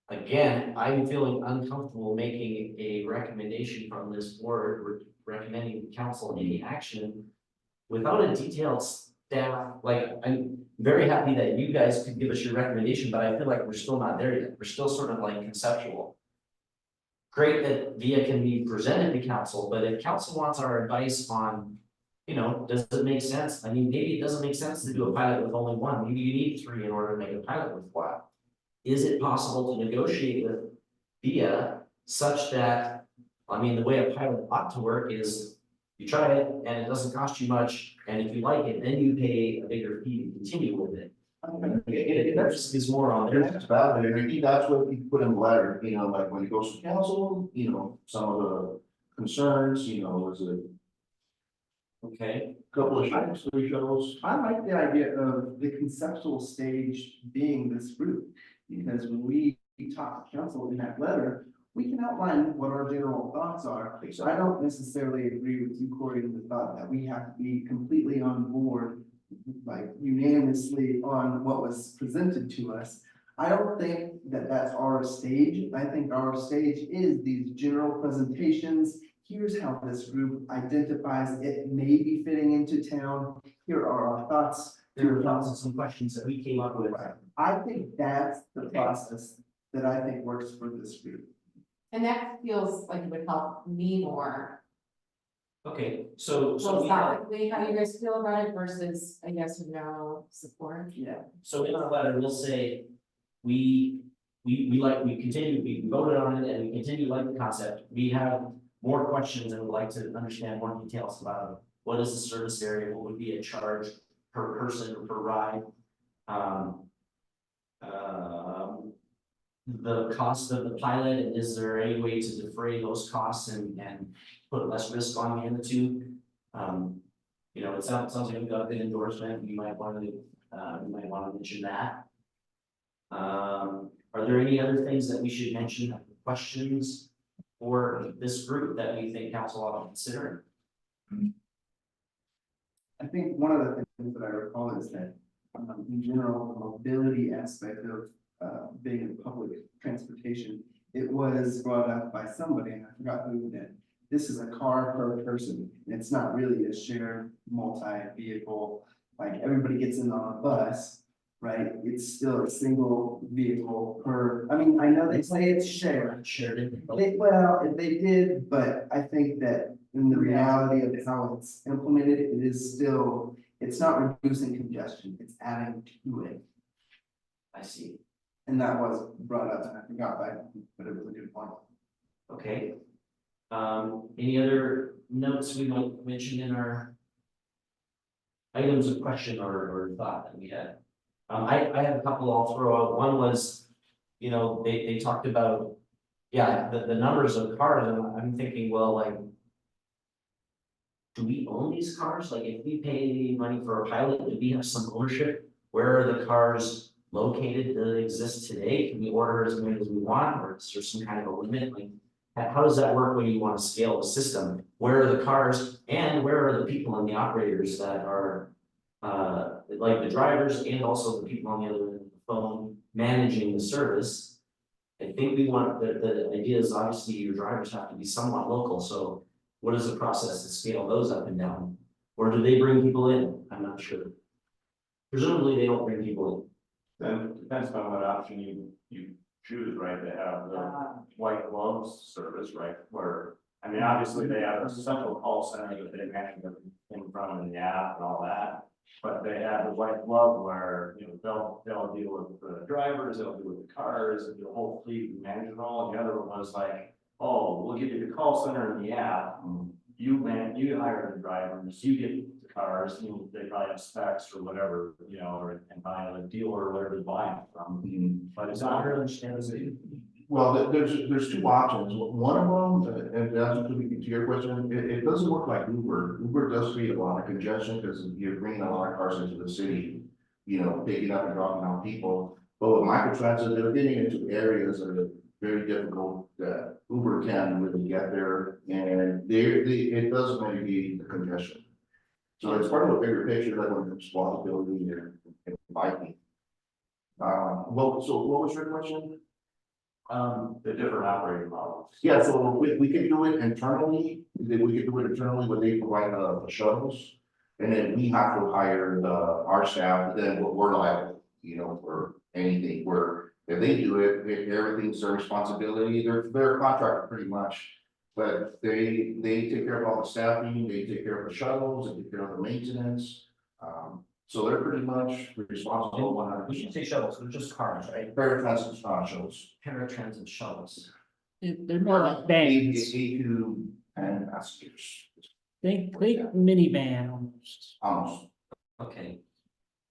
again, I'm feeling uncomfortable making a recommendation from this board, or recommending council any action without a detailed staff. Like, I'm very happy that you guys could give us your recommendation, but I feel like we're still not there yet. We're still sort of like conceptual. Great that VIA can be presented to council, but if council wants our advice on, you know, does it make sense? I mean, maybe it doesn't make sense to do a pilot with only 1. Maybe you need 3 in order to make a pilot worthwhile. Is it possible to negotiate with VIA such that I mean, the way a pilot ought to work is you try it and it doesn't cost you much, and if you like it, then you pay a bigger fee to continue with it. That just is more on there. That's valid, and I think that's what we put in the letter, you know, like when it goes to council, you know, some of the concerns, you know, was a Okay, couple of shuttles, 3 shuttles. I like the idea of the conceptual stage being this route, because when we talk to council in that letter, we can outline what our general thoughts are. So I don't necessarily agree with you, Corey, in the thought that we have to be completely on board, like unanimously on what was presented to us. I don't think that that's our stage. I think our stage is these general presentations. Here's how this group identifies it may be fitting into town. Here are our thoughts. there are thoughts and some questions that we came up with. I think that's the process that I think works for this group. And that feels like it would help me more Okay, so we have, philosophically, how you guys feel about it versus a yes or no support. Yeah. so in our letter, we'll say, we continue, we voted on it and we continue to like the concept. We have more questions and would like to understand more details about it. What is the service area? What would be a charge per person or per ride? The cost of the pilot, and is there any way to defray those costs and put less risk on the other two? You know, it sounds like we've got a good endorsement. You might want to mention that. Are there any other things that we should mention, questions for this group that we think council ought to consider? I think one of the things that I recall is that, in general, the mobility aspect of being in public transportation, it was brought up by somebody, and I forgot who, that this is a car per person. It's not really a shared multi-vehicle, like everybody gets in on a bus, right? It's still a single vehicle per, I mean, I know they say it's shared. Shared it. Well, they did, but I think that in the reality of how it's implemented, it is still, it's not reducing congestion, it's adding to it. I see. And that was brought up, and I forgot that, but it was a good point. Okay. Any other notes we might mention in our items of question or thought that we had? I have a couple I'll throw out. One was, you know, they talked about, yeah, the numbers of cars, and I'm thinking, well, like, do we own these cars? Like, if we pay money for a pilot, do we have some ownership? Where are the cars located that exist today? Can we order as many as we want, or is there some kind of a limit? Like, how does that work when you want to scale the system? Where are the cars and where are the people and the operators that are like the drivers and also the people on the other end of the phone managing the service? I think we want, the idea is obviously your drivers have to be somewhat local, so what is the process to scale those up and down? Or do they bring people in? I'm not sure. Presumably they don't bring people in. Then it depends on what option you choose, right? They have the white gloves service, right? Where, I mean, obviously they have a central call center that they manage everything from in the app and all that. But they have the white glove where, you know, they'll deal with the drivers, they'll deal with the cars, and the whole fleet and manage it all. And the other one was like, oh, we'll give you the call center in the app. You hire the drivers, you get the cars, they probably have specs or whatever, you know, or and buy a dealer or whatever to buy it from. But it's not really understanding. Well, there's 2 options. One of them, and that's to your question, it doesn't work like Uber. Uber does create a lot of congestion because you're bringing a lot of cars into the city, you know, picking up and dropping off people. But with microtransit, they're getting into areas that are very difficult that Uber can really get there, and it does mitigate the congestion. So it's part of a bigger picture, like when it's responsibility and biking. Well, so what was your question? The different operating models. Yeah, so we could do it internally, when they provide the shuttles. And then we have to hire our staff, then we're liable, you know, for anything, where if they do it, everything's their responsibility, they're a contractor pretty much. But they take care of all the staffing, they take care of the shuttles, they take care of the maintenance. So they're pretty much responsible 100%. We should say shuttles, they're just cars, right? Paratransit shuttles. Paratransit shuttles. They're more like vans, A2 and passengers, think minivan almost. almost. Okay.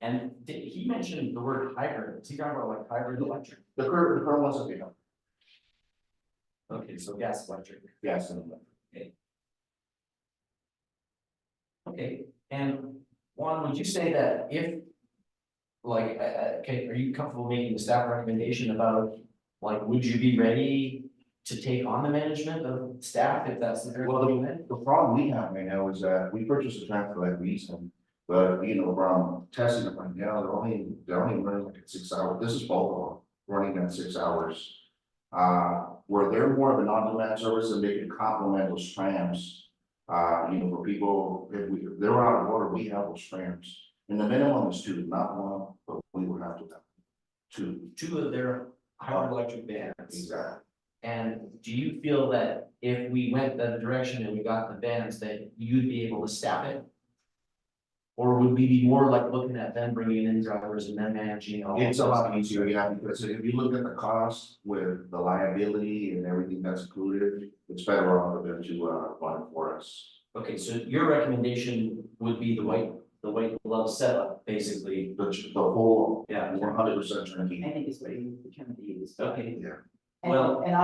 And he mentioned the word hybrid, is he talking about like hybrid electric? The current ones that we have, Okay, so gas electric. yes, and electric. Okay, and Juan, would you say that if, like, okay, are you comfortable making the staff recommendation about, like, would you be ready to take on the management of staff if that's the Well, direction? the problem we have right now is that we purchased a tractor for that reason. But, you know, from testing it right now, they're only running like at 6 hours. This is both of them running at 6 hours. Where they're more of an on-demand service and they can complement those trams. You know, for people, if they're out of order, we have those trams. And the minimum is 2, not 1, but we would have to have 2. Two of their hybrid electric vans. Exactly. And do you feel that if we went that direction and we got the vans, that you'd be able to staff it? Or would we be more like looking at them bringing in drivers and then managing all? It's a lot easier, yeah, because if you look at the cost with the liability and everything that's included, it's better off for them to run it for us. Okay, so your recommendation would be the white glove setup, basically. The whole, Yeah. 100% turnkey. I think it's what he kind of used. Okay, And, Well- and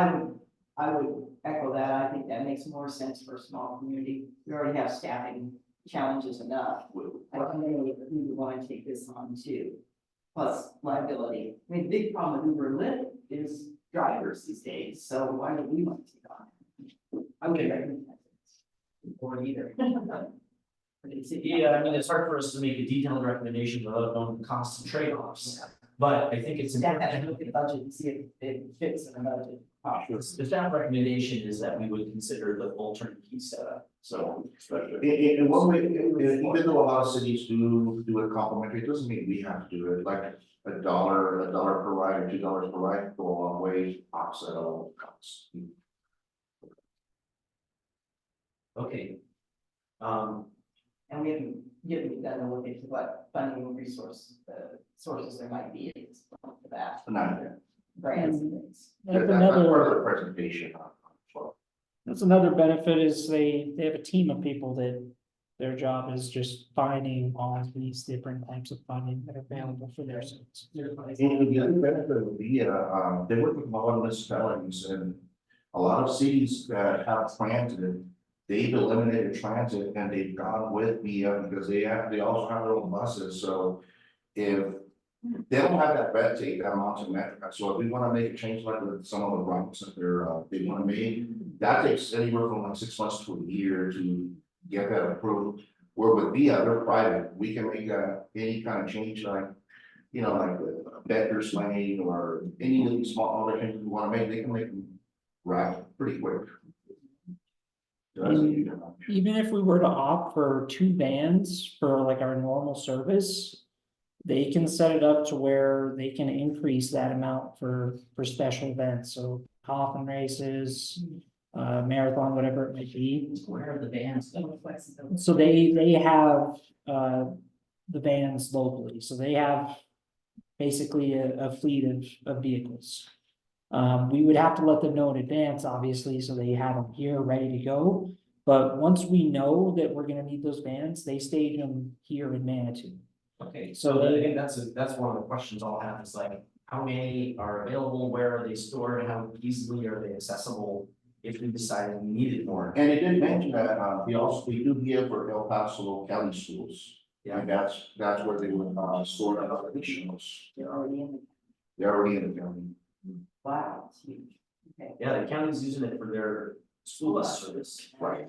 I would echo that, I think that makes more sense for a small community, we already have staffing challenges enough. I don't know if we would want to take this on too, plus liability, I mean, the big problem with Uber and Lyft is drivers these days, so why would we want to take on it? I wouldn't recommend that. Or either. yeah, I mean, it's hard for us to make a detailed recommendation without knowing the costs and trade-offs, but I think it's Staff important. has to look at the budget and see if it fits in the budget. The staff recommendation is that we would consider the full turnkey setup, so. In one way, even though a lot of cities do it complimentary, it doesn't mean we have to do it, like $1 per ride or $2 per ride go a long way to offset all the costs. Okay. And we haven't given that a look into what funding and sources there might be for that, Not yet. grants and things. That's That's part another, of the presentation. that's another benefit is they have a team of people that their job is just finding all of these different types of funding that are available for their services. And the other benefit would be, they work with a lot of municipalities and a lot of cities that have transit. They've eliminated transit and they've gone with VIA because they also have their own buses, so if they don't have that red tape that amounts to Metrica, so if we wanna make a change like with some of the routes that they wanna make, that takes anywhere from like 6 months to a year to get that approved. Where with VIA, they're private, we can make any kind of change like, you know, like the Becker's Lane or any of these small other changes we wanna make, they can make them right pretty quick. So that's a huge advantage. Even if we were to opt for 2 vans for like our normal service, they can set it up to where they can increase that amount for special events, so coffin races, marathon, whatever it might be. Where are the bands? So they have the vans locally, so they have basically a fleet of vehicles. We would have to let them know in advance, obviously, so they have them here ready to go. But once we know that we're gonna need those vans, they stage them here in Manitou. Okay, so I think that's one of the questions I'll have is like, how many are available, where are they stored, how easily are they accessible? If we decided we needed more. And it did mention that, we do give for El Paso County schools. Yeah. And that's where they would, store our additionals. They're already in They're already in the county. the, wow, it's huge. Okay. Yeah, the county's using it for their school bus service. Right.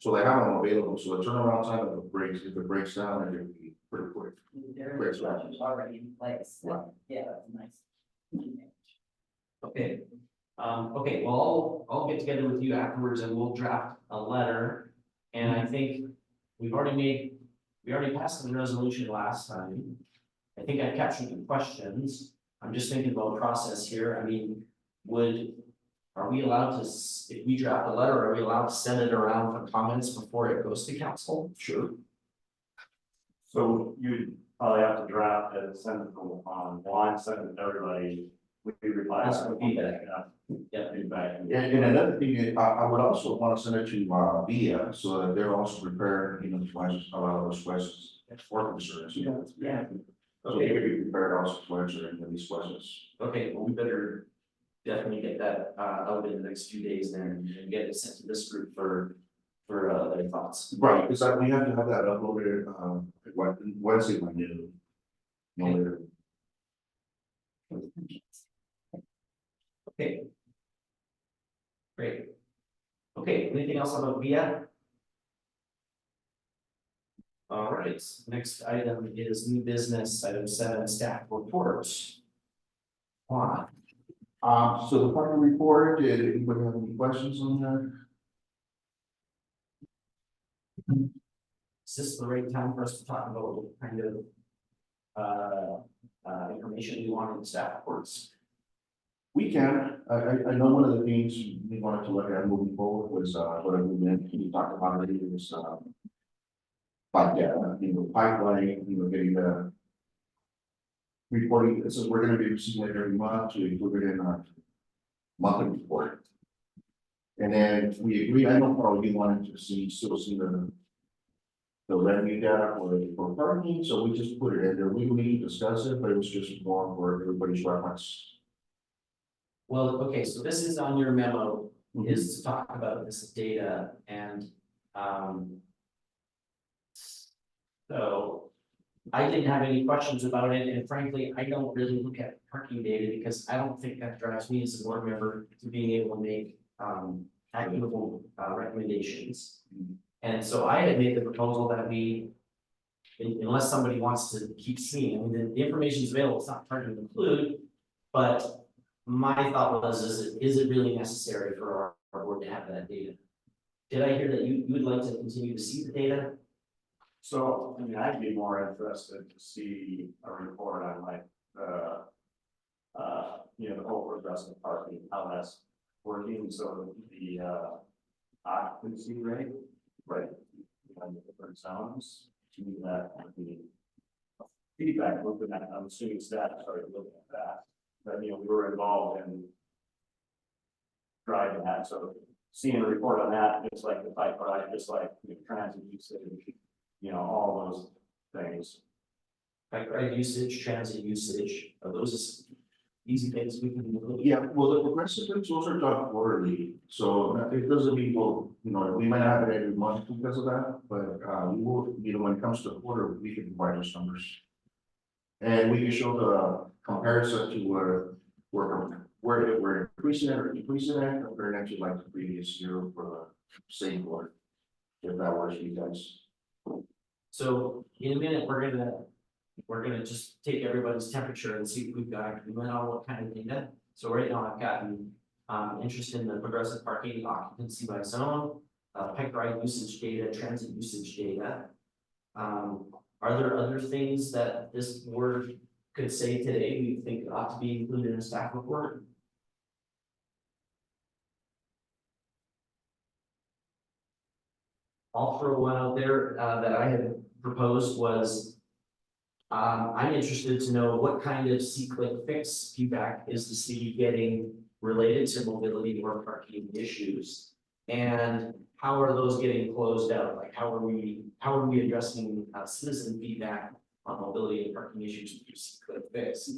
So they have them available, so the turnaround time of the brakes, if it breaks down, it would be pretty quick. Their Great infrastructure's already in place, Right. yeah, that's nice. Okay, okay, well, I'll get together with you afterwards and we'll draft a letter. And I think we already passed the resolution last time. I think I've captured the questions. I'm just thinking about process here. I mean, are we allowed to, if we draft a letter, are we allowed to send it around for comments before it goes to council? Sure. So you probably have to draft it, send it on line, send it to everybody, We reply. That's what feedback. Yeah, feedback. And another thing, I would also want to send it to, VIA, so that they're also prepared, to answer a lot of those questions or concerns, Yeah. So they could be prepared also to answer any of these questions. Okay, well, we better definitely get that out in the next few days then and get it sent to this group for their thoughts. Right, because we have to have that uploaded, Wednesday, by noon. No later. Okay. Great. Okay, anything else about VIA? All right, next item is new business, item 7, staff reports. Juan, So the parking report, did anybody have any questions on that? is this the right time for us to talk about what kind of information we want in the staff reports? We can, I know one of the things we wanted to look at moving forward was, what I moved we talked about it, was, like, pipeline, getting the reporting, this is, we're gonna be receiving it every month to include it in our monthly report. And then we agree, I know probably you wanted to still see the revenue data for parking, so we just put it in there, we need to discuss it, but it was just more for everybody's reference. Well, okay, so this is on your memo, is to talk about this data and, so I didn't have any questions about it, and frankly, I don't really look at parking data because I don't think that drives me as a board member to being able to make, actionable, recommendations. And so I had made the proposal that we, unless somebody wants to keep seeing, I mean, the information is available, it's not hard to include, but my thought was, is it really necessary for our board to have that data? Did I hear that you would like to continue to see the data? So, I mean, I'd be more interested to see a report on like, the whole progressive parking, how that's working, so the, occupancy rate, right? On the different zones, to me, that would be feedback, looking at, I'm assuming staff started looking at that, but, we were involved in driving that, so seeing a report on that, it's like the bike ride, just like transit usage, all those things. Bike ride usage, transit usage, are those easy things we can look at? Yeah, well, the progressive rates, those are done quarterly, so it doesn't mean, we might have it every month because of that, but, we will, when it comes to a quarter, we can provide those numbers. And we can show the comparison to where we're increasing it or decreasing it, compared to like the previous year for the same quarter. If that works for you guys. So in a minute, we're gonna just take everybody's temperature and see if we've got agreement on what kind of data. So right now I've gotten interest in the progressive parking occupancy by zone, bike ride usage data, transit usage data. Are there other things that this board could say today we think ought to be included in a staff report? I'll throw one out there that I had proposed was, I'm interested to know what kind of see-click fix feedback is the city getting related to mobility or parking issues? And how are those getting closed out? Like, how are we addressing citizen feedback on mobility and parking issues through see-click fix?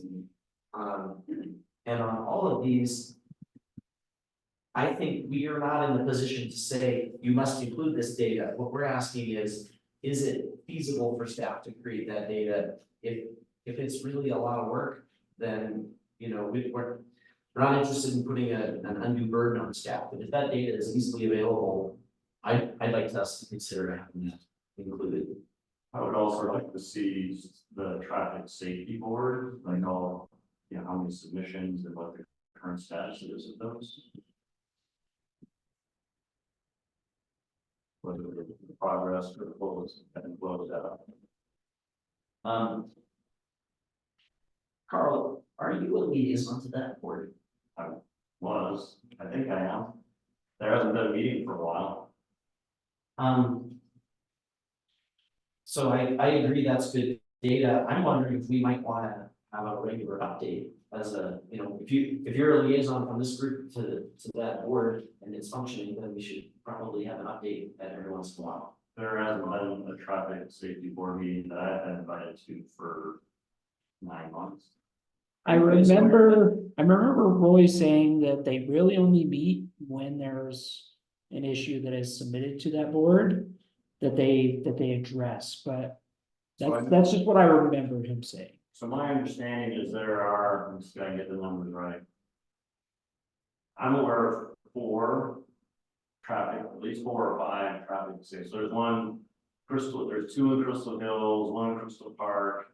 And on all of these, I think we are not in the position to say you must include this data. What we're asking is it feasible for staff to create that data? If it's really a lot of work, then we're not interested in putting an undue burden on staff. But if that data is easily available, I'd like us to consider having that included. I would also like to see the traffic safety board, like all, how many submissions and what the current status is of those. Whether the progress or close and close out. Carl, are you a liaison to that board? I think I am. There hasn't been a meeting for a while. So I agree that's good data. I'm wondering if we might want to have a regular update as a, you know, if you're a liaison from this group to that board and it's functioning, then we should probably have an update at every once in a while. There hasn't been a traffic safety board meeting that I've been invited to for 9 months. I remember Roy saying that they really only meet when there's an issue that is submitted to that board that they address, but that's just what I remember him saying. So my understanding is there are, I'm just gonna get the numbers right. I'm aware of 4 traffic, at least 4 or 5 traffic safety. So there's there's 2 in Crystal Hills, 1 in Crystal Park,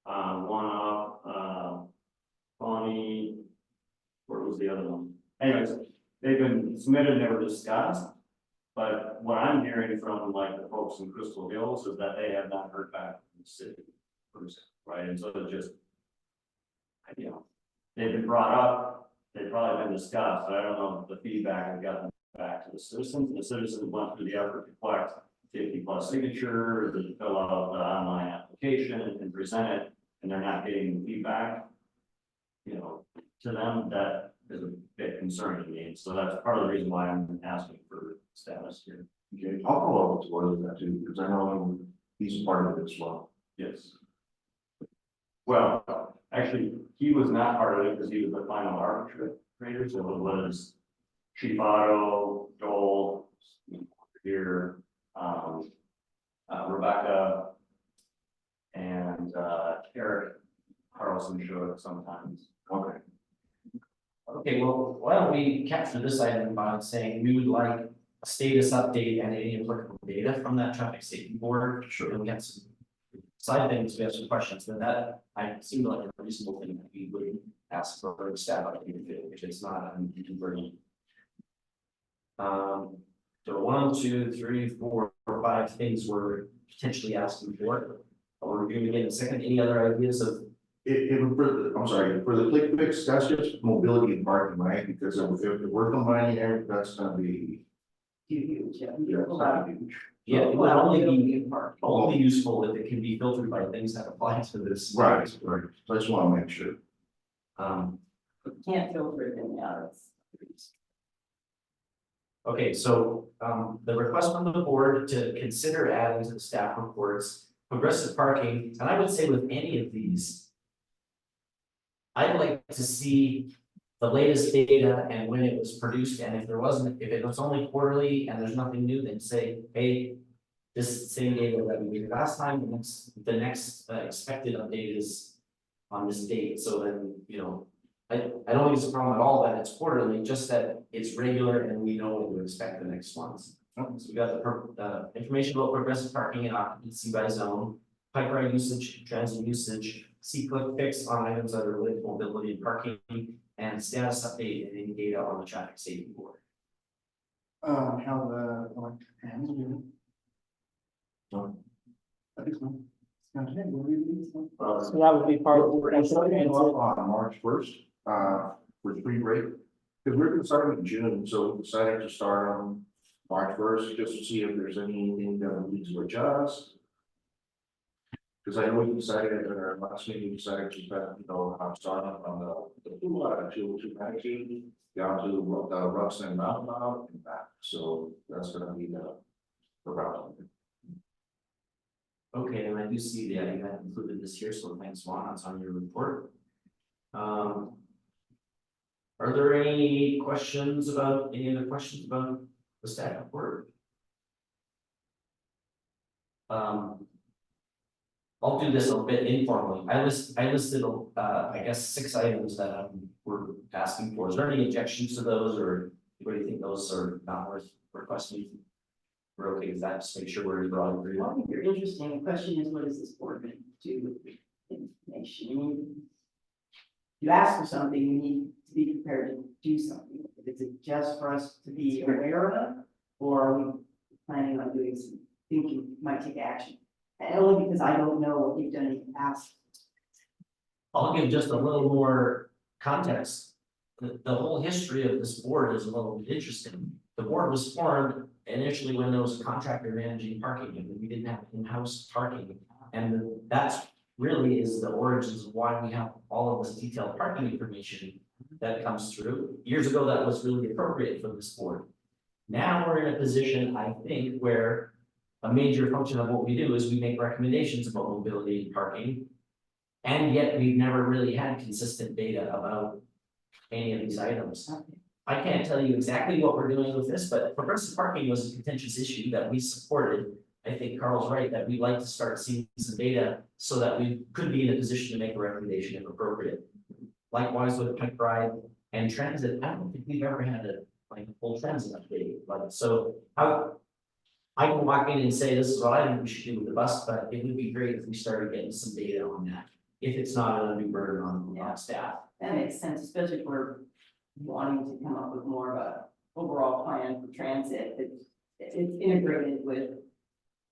1 up, Bonnie, where was the other one? Anyways, they've been submitted, never discussed. But what I'm hearing from like the folks in Crystal Hills is that they have not heard back from the city, right? And so it's just, you know, they've been brought up, they've probably been discussed, but I don't know if the feedback has gotten back to the citizens. The citizens went through the effort to collect 50+ signatures, to fill out the online application and present it, and they're not getting feedback. You know, to them, that is a bit concerning to me, and so that's part of the reason why I'm asking for status here. Okay, I'll follow up with Roy with that too, because I know he's part of it as well. Yes. Well, actually, he was not part of it because he was the final arbitrator, so it was Chief Otto, Joel, here, Rebecca, and Eric Carlson showed up sometimes. Okay. Okay, well, why don't we capture this item by saying we would like a status update and any applicable data from that traffic safety board. Sure. And we got some side things, we have some questions, then that I seem like a reasonable thing that we would ask for staff update if it's not converting. So 1, 2, 3, 4, 5 things we're potentially asking for. I'll review again in a second. Any other ideas of? I'm sorry, for the quick fix, that's just mobility and parking, right? Because if we're combining everything, that's gonna be. Huge, yeah. Yeah, it's not huge. Yeah, it would Well, only it'll be in part. only useful if it can be filtered by things that apply to this. Right. So I just wanna make sure. Can't filter it in out, it's. Okay, so the request from the board to consider adding to the staff reports progressive parking, and I would say with any of these. I'd like to see the latest data and when it was produced, and if it was only quarterly and there's nothing new, then say, hey. This is the same data that we did last time, the next expected update is on this date, so then, you know. I don't think it's a problem at all that it's quarterly, just that it's regular and we know what to expect the next ones. So we got the information about progressive parking and occupancy by zone, pipe ride usage, transit usage, C-click fix on items that are related to mobility and parking, and status update and any data on the traffic safety board. How the electric hands are doing. I think so. Okay, we'll leave these ones. So that would be part of We're starting off on March 1st, for spring break. Because we're gonna start in June, so we decided to start on March 1st, just to see if there's anything that we need to adjust. Because I know we decided at our last meeting, we decided to, start on the pool lot to Patterson, down to the Russ and Roundabout and back, so that's gonna be the route. Okay, and I do see that you had included this here, so thanks, Juan, that's on your report. Are there any other questions about the staff report? I'll do this a bit informally. I listed, I guess, 6 items that we're asking for. Is there any objections to those, or do you think those are not worth requesting? We're okay with that, just make sure we're broad agreed. Well, I think you're interesting. The question is, what is this board going to do with the information? I mean, you ask for something, you need to be prepared to do something. Is it just for us to be aware of, or are we planning on doing some thinking, might take action? And only because I don't know what you've done in the past. I'll give just a little more context. The whole history of this board is a little bit interesting. The board was formed initially when there was a contractor managing parking, and we didn't have in-house parking. And that's really is the origins of why we have all of this detailed parking information that comes through. Years ago, that was really appropriate for this board. Now we're in a position, I think, where a major function of what we do is we make recommendations about mobility and parking. And yet we've never really had consistent data about any of these items. I can't tell you exactly what we're doing with this, but progressive parking was a contentious issue that we supported. I think Carl's right, that we'd like to start seeing some data so that we could be in a position to make a recommendation if appropriate. Likewise with bike ride and transit, I don't think we've ever had a full transit update, but so I can walk in and say, this is what I think we should do with the bus, but it would be great if we started getting some data on that. If it's not a new burden on staff. That makes sense, especially if we're wanting to come up with more of a overall plan for transit. It's integrated with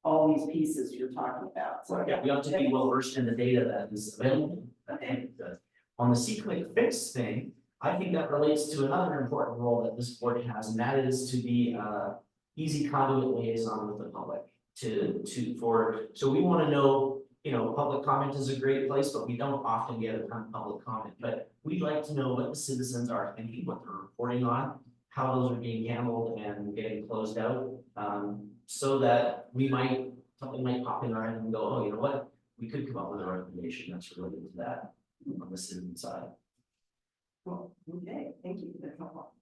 all these pieces you're talking about. So Yeah, we ought to be well versed in the data that is available. And on the C-Click fix thing, I think that relates to another important role that this board has, and that is to be easy conduit liaison with the public so we want to know, public comment is a great place, but we don't often get a ton of public comment, but we'd like to know what the citizens are thinking, what they're reporting on, how those are being handled and getting closed out. So that something might pop in our head and go, oh, you know what, we could come up with a recommendation that's related to that on the citizen side. Cool. Okay, thank you. That's helpful.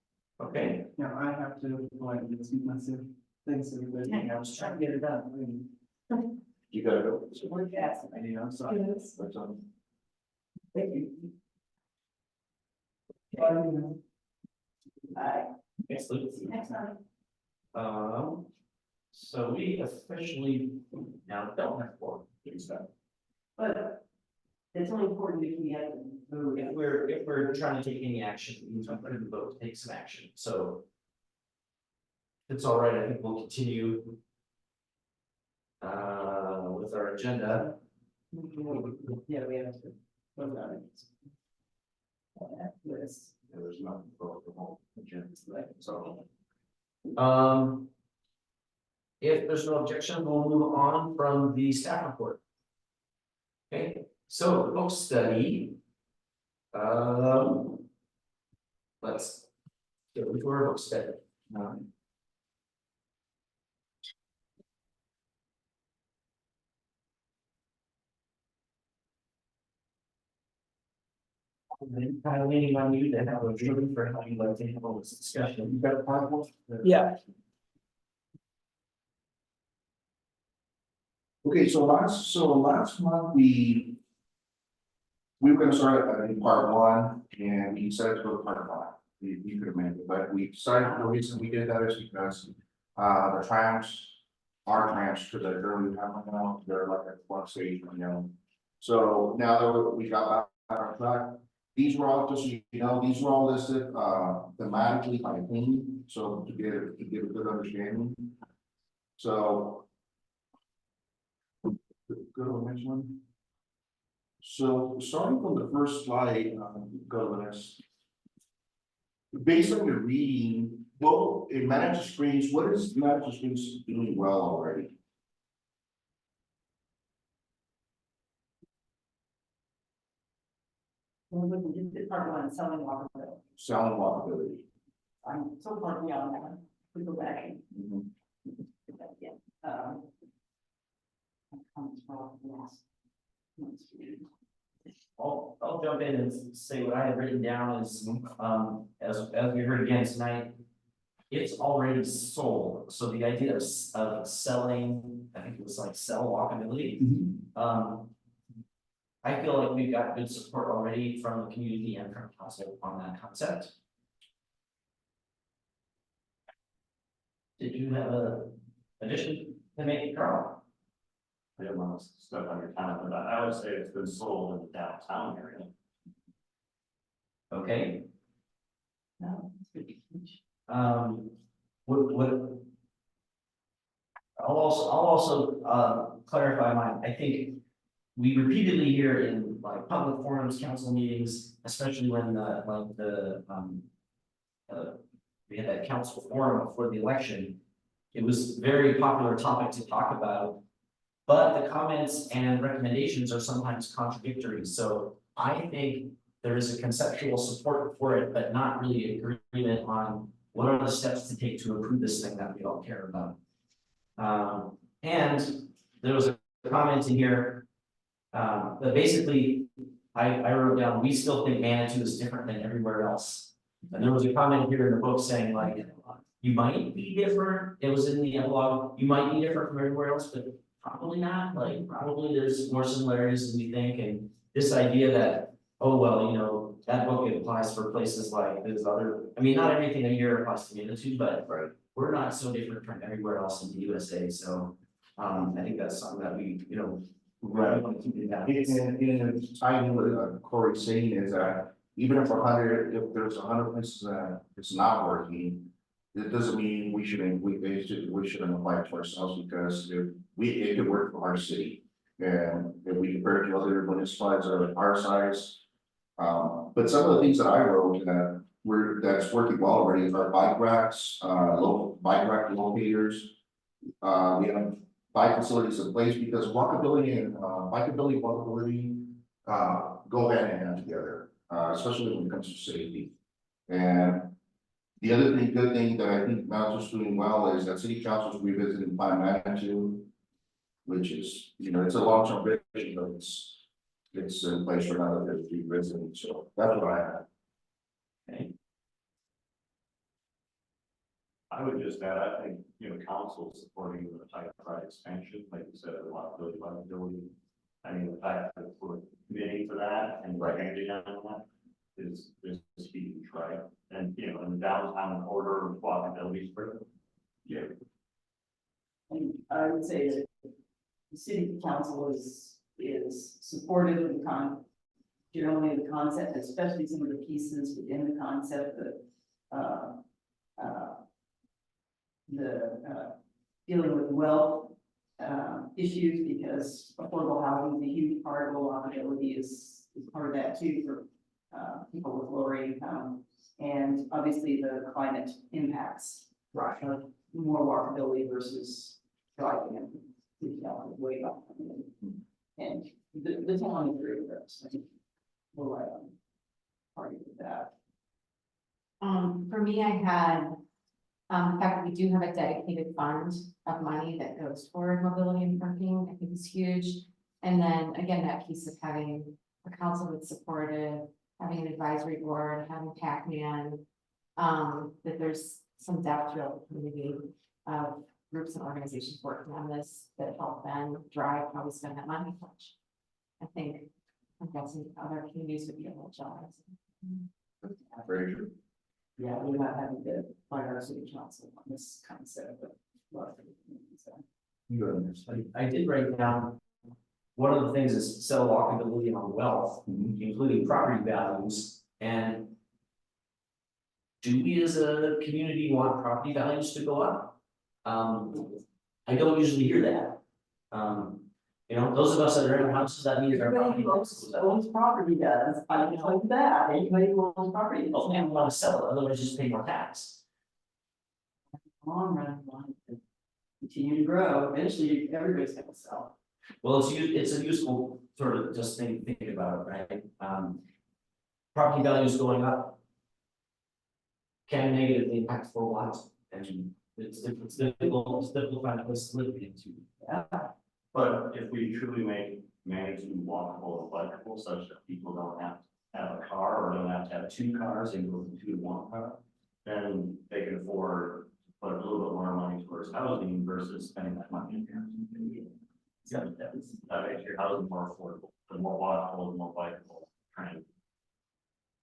Okay, Now I have to go ahead and speak myself. Thanks, everybody. Yeah, I was trying to get it done. You gotta go. So we're fast. I'm sorry. Yes. But, Thank you. Bye. next week. Next time. So we officially now don't have four things done. But it's only important if we have to move. If we're trying to take any action, we need to put in the vote to take some action, so. If it's all right, I think we'll continue. With our agenda. Yeah, we have to. Vote on it. Yes. There's nothing for the whole agenda, so. If there's no objection, we'll move on from the staff report. Okay, so the book study. Let's go into our book study. I'm kind of leaning on you to have a vision for how you'd like to handle this discussion. You got a PowerPoint? Yeah, Okay, so last month we were gonna start in part one and we decided to go to part five. You could amend it, but we decided the reason we did that is because the trams, our trams, because they're currently having now, they're like at one stage, So now that we got back on track, these were all just, these were all listed thematically by theme, so to get a good understanding. So. Go to the next one. So starting from the first slide, go to the next. Based on your reading, well, in Managed Screens, what is Managed Screens doing well already? Well, we can do part one, selling walkability. Selling walkability. I'm so far beyond that. We go back and. Mhm. Yeah. I'll jump in and say what I had written down is, as we heard again tonight. It's already sold, so the idea of selling, I think it was like sell walkability. I feel like we've got good support already from the community and from council on that concept. Did you have a addition to make, Carl? I didn't want to step on your time, but I would say it's been sold in the downtown area. Okay, No. what? I'll also clarify mine. I think we repeatedly hear in like public forums, council meetings, especially when we had that council forum before the election. It was a very popular topic to talk about but the comments and recommendations are sometimes contradictory, so I think there is a conceptual support for it, but not really agreement on what are the steps to take to improve this thing that we all care about. And there was a comment in here, that basically, I wrote down, we still think Manitou is different than everywhere else. And there was a comment here in the book saying like, you might be different, it was in the epilogue, you might be different from everywhere else, but probably not, like, probably there's more similarities than we think, and this idea that, oh, well, you know, that book applies for places like this other, I mean, not everything in here applies to Manitou, but we're not so different from everywhere else in the USA, so, I think that's something that we, you know, Right. want to keep in that. In tying what Corey's saying is that even if there's 100 places that it's not working, it doesn't mean we shouldn't apply it to ourselves, because it could work for our city. And if we compare it to other municipalities that are our size. But some of the things that I wrote that's working well already are bike racks, local bike rack locators. We have bike facilities in place, because walkability and walkability go hand in hand together, especially when it comes to safety. And the other good thing that I think Manitou is doing well is that city council is revisiting Plan Manitou, which is, you know, it's a long-term vision, but it's in place for now that it's revisiting, so that's what I have. Okay. I would just add, I think, you know, council supporting the type of expansion, like you said, a lot of liability. I mean, the fact that we're committing to that and handing on that is huge, right? And, you know, in the downtown corridor, walkability is pretty. Yeah. And I would say that the city council is supportive of generally the concept, especially some of the pieces within the concept of dealing with wealth issues, because affordable housing is a huge part of walkability is part of that too for people with lower income, and obviously the climate impacts. Right. More walkability versus driving and way up. And the town is very rich. I think we're right on party with that. For me, I had, the fact that we do have a dedicated fund of money that goes toward mobility and parking, I think is huge. And then again, that piece of having a council that's supportive, having an advisory board, having Pac-Man, that there's some depth throughout the community of groups and organizations working on this that help them drive how we spend that money. Which I think I'm guessing other communities would be able to judge. Very true. Yeah, we're not having to find our city council on this concept, but. I did write down, one of the things is sell walkability on wealth, including property values, and do we as a community want property values to go up? I don't usually hear that. You know, those of us that are in houses, that means our Everybody property who values. owns property does, I can tell you that, anybody who owns property. Oh, and we want to sell it, otherwise just pay more tax. Long run, want to continue to grow, eventually everybody's gonna sell. Well, it's a useful sort of just thinking about it, right? Property values going up can negatively impact for a lot, and it's difficult to find a place to live into. Yeah. But if we truly make Manitou walkable and flexible such that people don't have to have a car or don't have to have two cars and go from 2 to 1 car, then they can afford to put a little bit more money towards housing versus spending that money in here. Yeah, that makes your housing more affordable, the more walkable, the more bikeable, trend.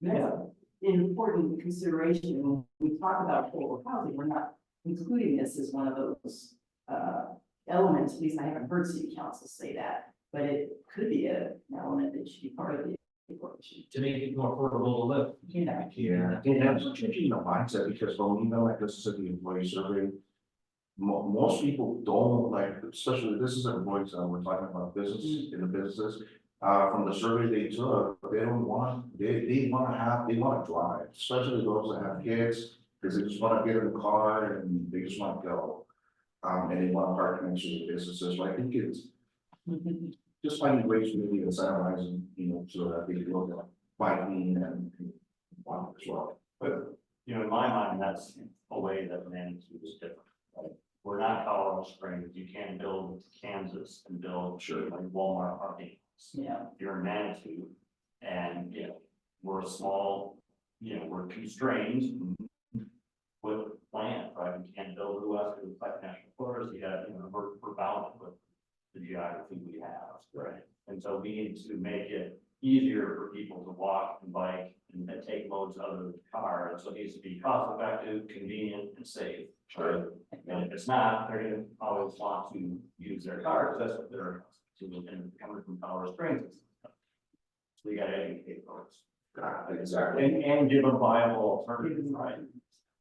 Yeah, an important consideration when we talk about affordable housing, we're not including this as one of those elements, at least I haven't heard city council say that, but it could be an element that should be part of the equation. To make it more affordable to live. Yeah. Yeah, and that's changing the mindset, because when we know, like, this is the employee survey. Most people don't like, especially this is employees, we're talking about business in the businesses. From the survey they took, they don't want, they wanna drive, especially those that have kids. Cause they just wanna get in the car and they just wanna go. And they wanna park next to the businesses, so I think Just finding ways to maybe incentivize them, so that they look at biking and walking as well. But, in my mind, that's a way that Manitou is different, right? We're not Colorado Springs, you can't build Kansas and build like Walmart parking. Yeah. You're in Manitou, and, we're a small, we're constrained with land, right? We can't build the west of the Pike National Forest, we're bound with the geography we have, right? And so we need to make it easier for people to walk and bike and take loads out of the car, and so it needs to be cost effective, convenient, and safe. Right? And if it's not, they're gonna always want to use their car, because that's what they're coming from Colorado Springs. So we gotta educate folks. Exactly. And give them viable alternatives, right?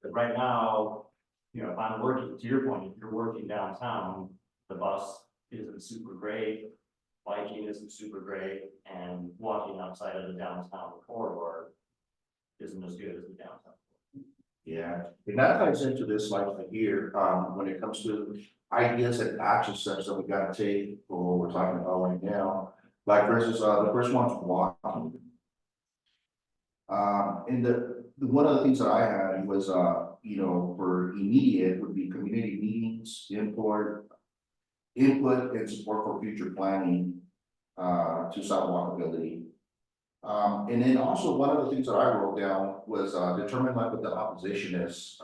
But right now, if I'm working, to your point, if you're working downtown, the bus isn't super great. Biking isn't super great, and walking outside of the downtown corridor isn't as good as the downtown. Yeah, and that ties into this like here, when it comes to ideas and action steps that we gotta take for what we're talking about right now. Like for instance, the first one's walking. And one of the things that I had was, for immediate would be community meetings, input and support for future planning, to solve walkability. And then also one of the things that I wrote down was, determine like what the opposition is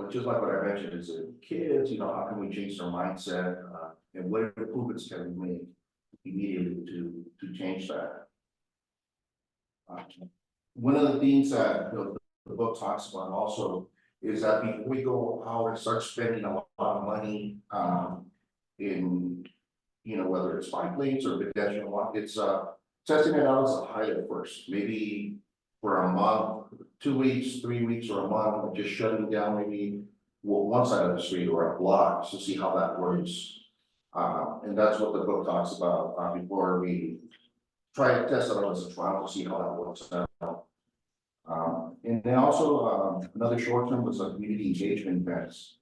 just like what I mentioned, is it kids, how can we change their mindset, and what improvements can we make immediately to change that? One of the things that the book talks about also is that before we go out and start spending a lot of money, in, whether it's bike lanes or pedestrian walk, it's, testing it out as a pilot first, maybe for a month, 2 weeks, 3 weeks, or a month, just shutting down maybe one side of the street or a block to see how that works. And that's what the book talks about, before we try to test it out as a trial to see how that works out. And then also, another short term was a community engagement events.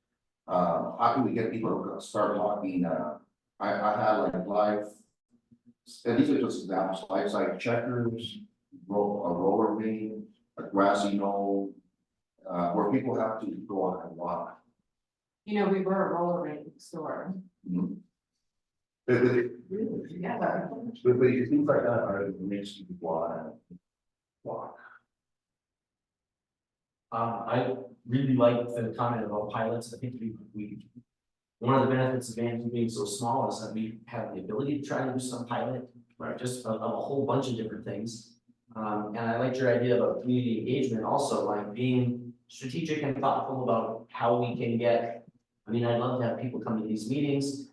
How can we get people to start walking? I had like live, and these are just examples, live side checkers, a roller ring, a grassy knoll, where people have to go out and walk. We were a roller rink store. Mhm. But things like that are makes you walk. I really like the comment about pilots. I think one of the benefits of Manitou being so small is that we have the ability to try to do some pilot, right, just of a whole bunch of different things. And I liked your idea about community engagement also, like being strategic and thoughtful about how we can get, I'd love to have people come to these meetings.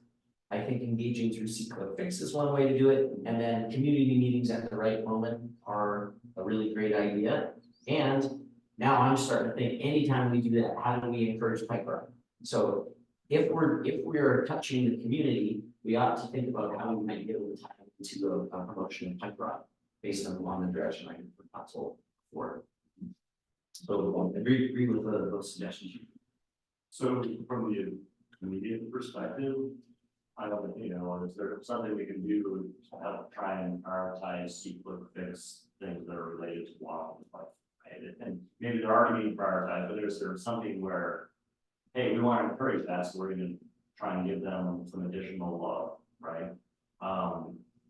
I think engaging through See-Click-Fix is one way to do it, and then community meetings at the right moment are a really great idea. And now I'm starting to think, anytime we do that, how do we encourage bike riding? So if we're touching the community, we ought to think about how we might be able to tie into a promotion of bike ride based on the direction I got told for. So I agree with those suggestions. So from the immediate perspective, I don't, is there something we can do to help try and prioritize See-Click-Fix things that are related to walking? And maybe they're already being prioritized, but is there something where, hey, we want to encourage that, so we're gonna try and give them some additional love, right?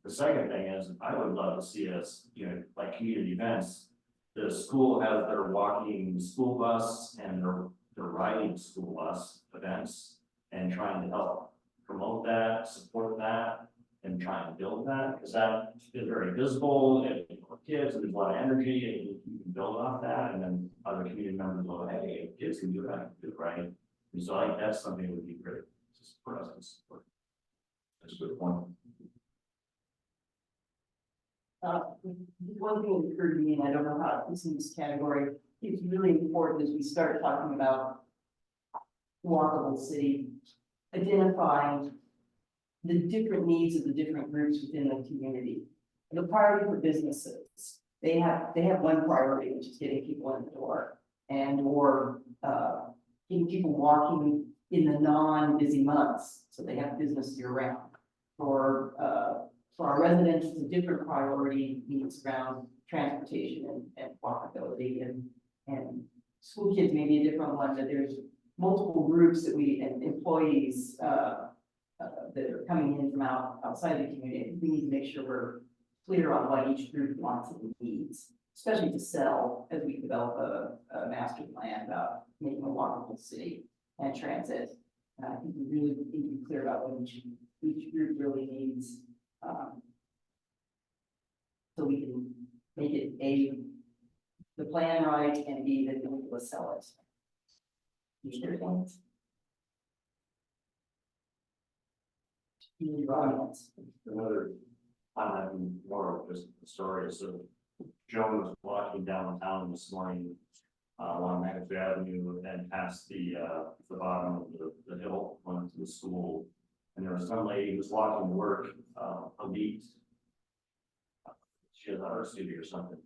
The second thing is, I would love to see us, like community events. The school has their walking school bus and their riding school bus events, and trying to help promote that, support that, and try and build that, because that is very visible, and for kids, and there's a lot of energy, and you can build off that, and then other community members will, hey, kids can do that, right? And so I think that's something that would be great for us to support. That's a good point. One thing that occurred to me, and I don't know how it fits in this category, it's really important as we start talking about walkable city, identifying the different needs of the different groups within the community. The priority for businesses, they have one priority, which is getting people in the door and or getting people walking in the non-busy months, so they have business year round. For our residents, it's a different priority, needs around transportation and walkability and school kids may be a different one, but there's multiple groups that and employees, that are coming in from outside the community. We need to make sure we're clear on what each group wants and needs, especially to sell as we develop a master plan about making a walkable city and transit. And I think we really need to be clear about what each group really needs. So we can make it the plan right, and B, that we will sell it. You sure don't? Another, I'm having more of just the story, so Joan was walking downtown this morning. Along Magazine Avenue and past the bottom of the hill, went to the school. And there was some lady who was walking to work, elite. She has a art studio or something,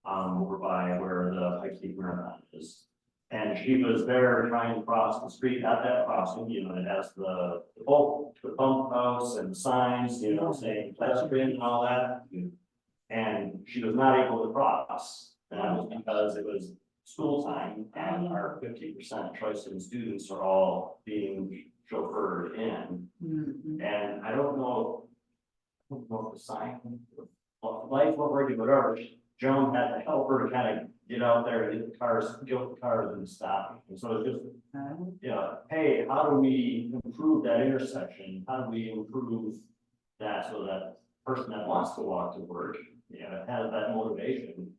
over by where the Pikes Marathon is. And she was there trying to cross the street at that crossing, you know, it has the bump house and signs, you know, saying pedestrian and all that. And she was not able to cross, and that was because it was school time and our 50% Troy-Ston students are all being chauffeured in. And I don't know if the sign, lights weren't working, whatever. Joan had to help her to kind of get out there and get the cars and stop. And so it's just, you know, hey, how do we improve that intersection? How do we improve that so that person that wants to walk to work, you know, has that motivation,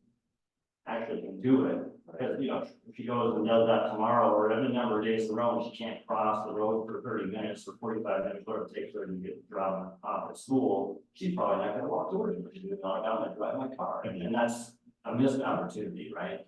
actually can do it? Because, you know, if she goes and does that tomorrow or any number of days in a row, and she can't cross the road for 30 minutes or 45 minutes, whatever it takes her to get dropped off at school, she's probably not gonna walk to work. She's gonna go, I'm gonna drive my car. And that's a missed opportunity, right?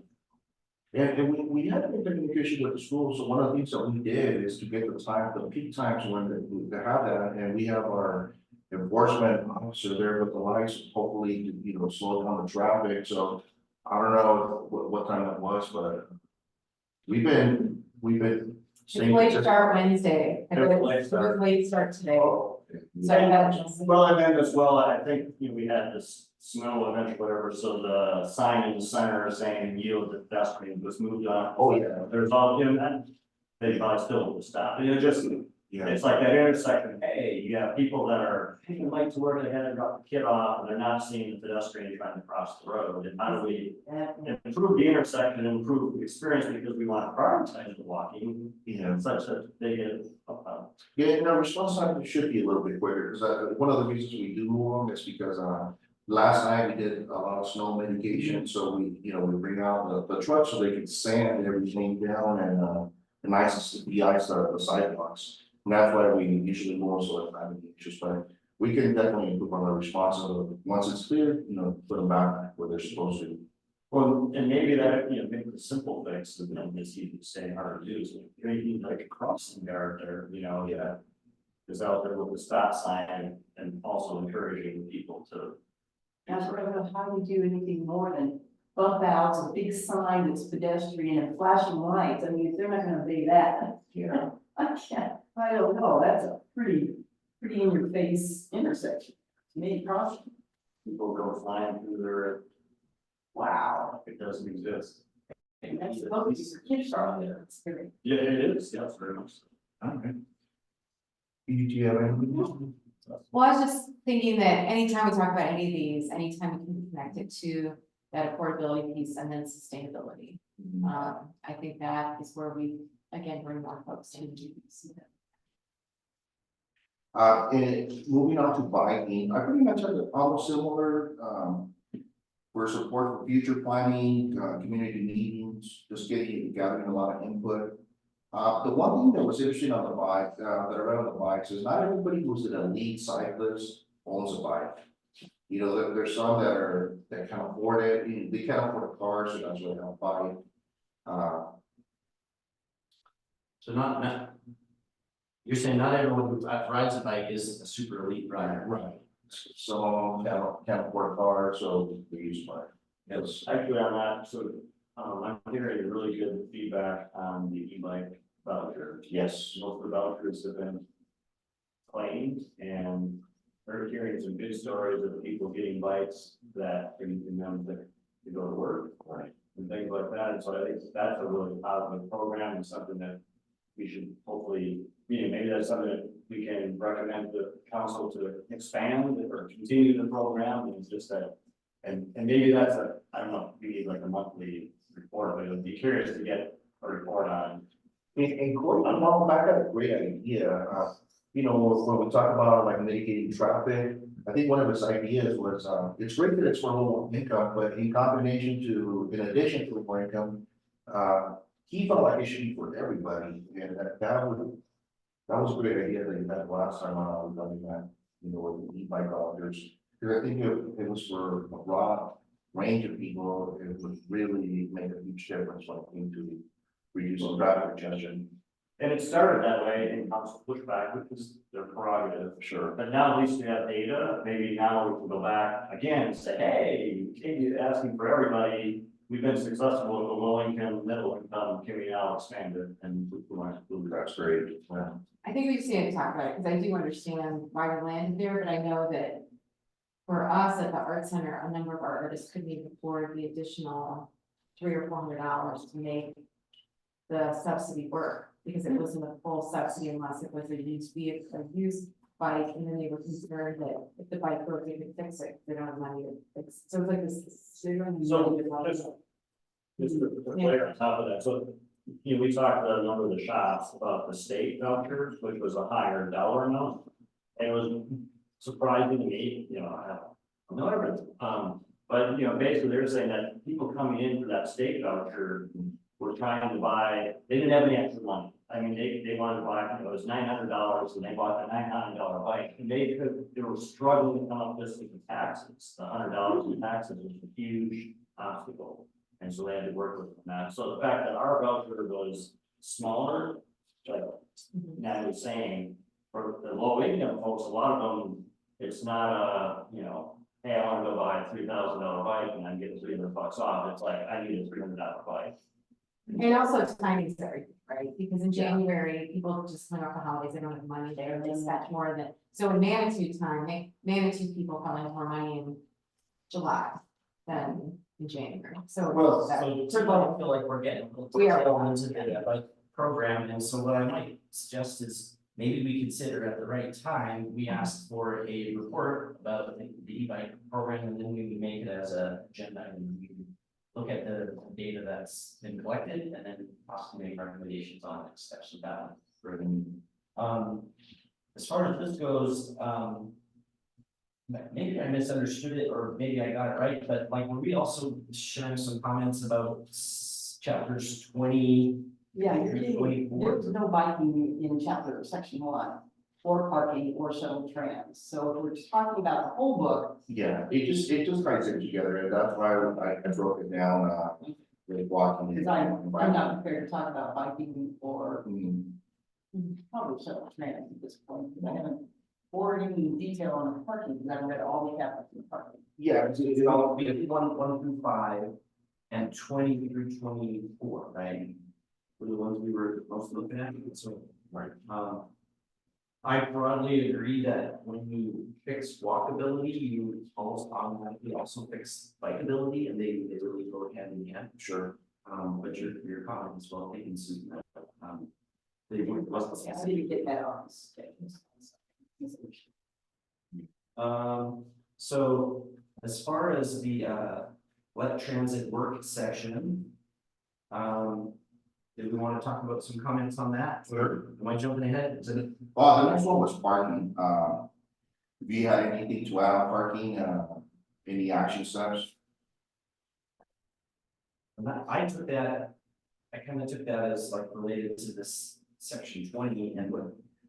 And we had a good communication with the school, so one of the things that we did is to get the peak times when they have that, and we have our enforcement officer there with the lights, hopefully, to, you know, slow down the traffic, so I don't know what time it was, but we've been It's staying late consistent. start Wednesday. I It's think late it's start. late start today. Oh, So I got- Well, and then as well, I think, you know, we had this snow event, whatever, so the sign in the center saying yield to pedestrian was moved on. Oh, yeah. There's all, you know, that they probably still will stop, you know, just, yeah, it's like that intersection, hey, you have people that are taking light to work, they had to drop the kid off, and they're not seeing the pedestrian trying to cross the road, and how do we improve the intersection, and improve the experience, because we want to prioritize the walking, yeah. such that they get, Yeah, and our response time should be a little bit quicker, because one of the reasons we do move them is because last night we did a lot of snow mitigation, so we, you know, we bring out the trucks so they can sand everything down and ice de-ice the sidewalks. And that's why we usually move so that time issues, but we can definitely improve on the response, so once it's clear, you know, put them back where they're supposed to. well, and maybe that, you know, maybe the simple fix, and then it's easy to say, hard to do, is maybe like a crossing guard there, you know, yeah. Is out there with the stop sign and also encouraging people to. That's why I don't know how you do anything more than bump outs, a big sign that's pedestrian and flashing lights. I mean, if they're not gonna obey that, you know, I don't know, that's a pretty in your face intersection. To me, caution, People go flying through there, wow. it doesn't exist. And that's the focus for kids are there, it's very. Yeah, it is, yes, very much. So. Okay. Do you have anything? Well, I was just thinking that anytime we talk about any of these, anytime we can connect it to that affordability piece and then sustainability. I think that is where we, again, bring more folks in. And moving on to biking, I pretty much have almost similar, for support for future planning, community meetings, just gathering a lot of input. The one thing that was interesting on the bike, that I read on the bikes is not everybody who's an elite cyclist owns a bike. You know, there's some that can afford it, they can't afford a car, so that's why they don't buy it. So not, you're saying not everyone who rides a bike is a super elite rider. Right. Some of them can't afford a car, so they use a bike. Yes. Actually, on that, so, I'm hearing really good feedback on the e-bike voucher. Yes, Most of the vouchers have been claimed, and we're hearing some good stories of people getting bikes that bring them to go to work. Right. And things like that, and so I think that's a really positive program and something that we should hopefully, maybe that's something that we can recommend to council to expand or continue the program, and it's just that. And maybe that's I don't know, we need like a monthly report, but it would be curious to get a report on. and Corey, Mom, I got a great idea, you know, when we talk about like mitigating traffic, I think one of his ideas was, it's great that it's for low income, but in combination to, in addition to low income, he felt like it should be for everybody, and that was a great idea that you had last time I was running that, you know, with the e-bike vouchers. Because I think it was for a broad range of people, it would really make a huge difference when it came to reducing traffic congestion. And it started that way in council pushback, which is their prerogative. Sure. But now at least we have data, maybe now we can go back again and say, hey, you continue asking for everybody. We've been successful with the low income, middle income, can we now expand it and we want to do that? That's great. Yeah. I think we just need to talk about it, because I do understand why we landed there, but I know that. For us at the art center, a number of our artists couldn't even afford the additional $300 or $400 to make. The subsidy work, because it wasn't a full subsidy unless it was a used vehicle, a used bike, and then they were concerned that if the bike broke, they could fix it, they don't have money to fix. So it's like this. Just to layer on top of that, so, we talked to a number of the shops about the state vouchers, which was a higher dollar amount. And it was surprising to me, I don't know everything, but, basically they're saying that people coming in for that state voucher were trying to buy, they didn't have any extra money. I mean, they wanted to buy, it was $900 and they bought the $900 bike, and they were struggling to come up just with the taxes. The $100 in taxes was a huge obstacle. And so they had to work with that. So the fact that our voucher was smaller, like Nat was saying, for the low income folks, a lot of them, it's not a, hey, I want to go buy a $3,000 bike and I'm getting $300 off. It's like, I need a $300 bike. And also timing's everything, right? Because in January, people just went off the holidays, they don't have money there, they spent more than, so in Manitou time, Manitou people probably have more money in July than in January, so. Well, that- so I feel like we're getting a little We are. into the bike program, and so what I might suggest is maybe we consider at the right time, we ask for a report about the e-bike program, and then we would make it as a agenda, and we can look at the data that's been collected, and then possibly make recommendations on next steps with that one. As far as this goes, maybe I misunderstood it, or maybe I got it right, but like, were we also sharing some comments about chapters 20? Yeah, Really? there's no biking in section 1, or parking or shuttle trams. So if we're just talking about the whole book, Yeah, it just ties it together, and that's why I broke it down, with walking. because I'm not prepared to talk about biking or Mm, probably shuttle trams at this point. Because I haven't, or even detail on the parking, because I haven't read all the chapters in parking. Yeah, Well, we have 1 through 5 and 20 through 24, right? Were the ones we were most looking at, so, right, I broadly agree that when you fix walkability, you almost automatically also fix bikeability, and they really go hand in hand. sure. But your comment as well, taking Susan, they must. I need to get that on. So as far as the web transit work section, do we want to talk about some comments on that? Sure. Am I jumping ahead? Is it? The next one was parking, do you have anything to add on parking, any action steps? And I took that, I kind of took that as like related to this section 20, and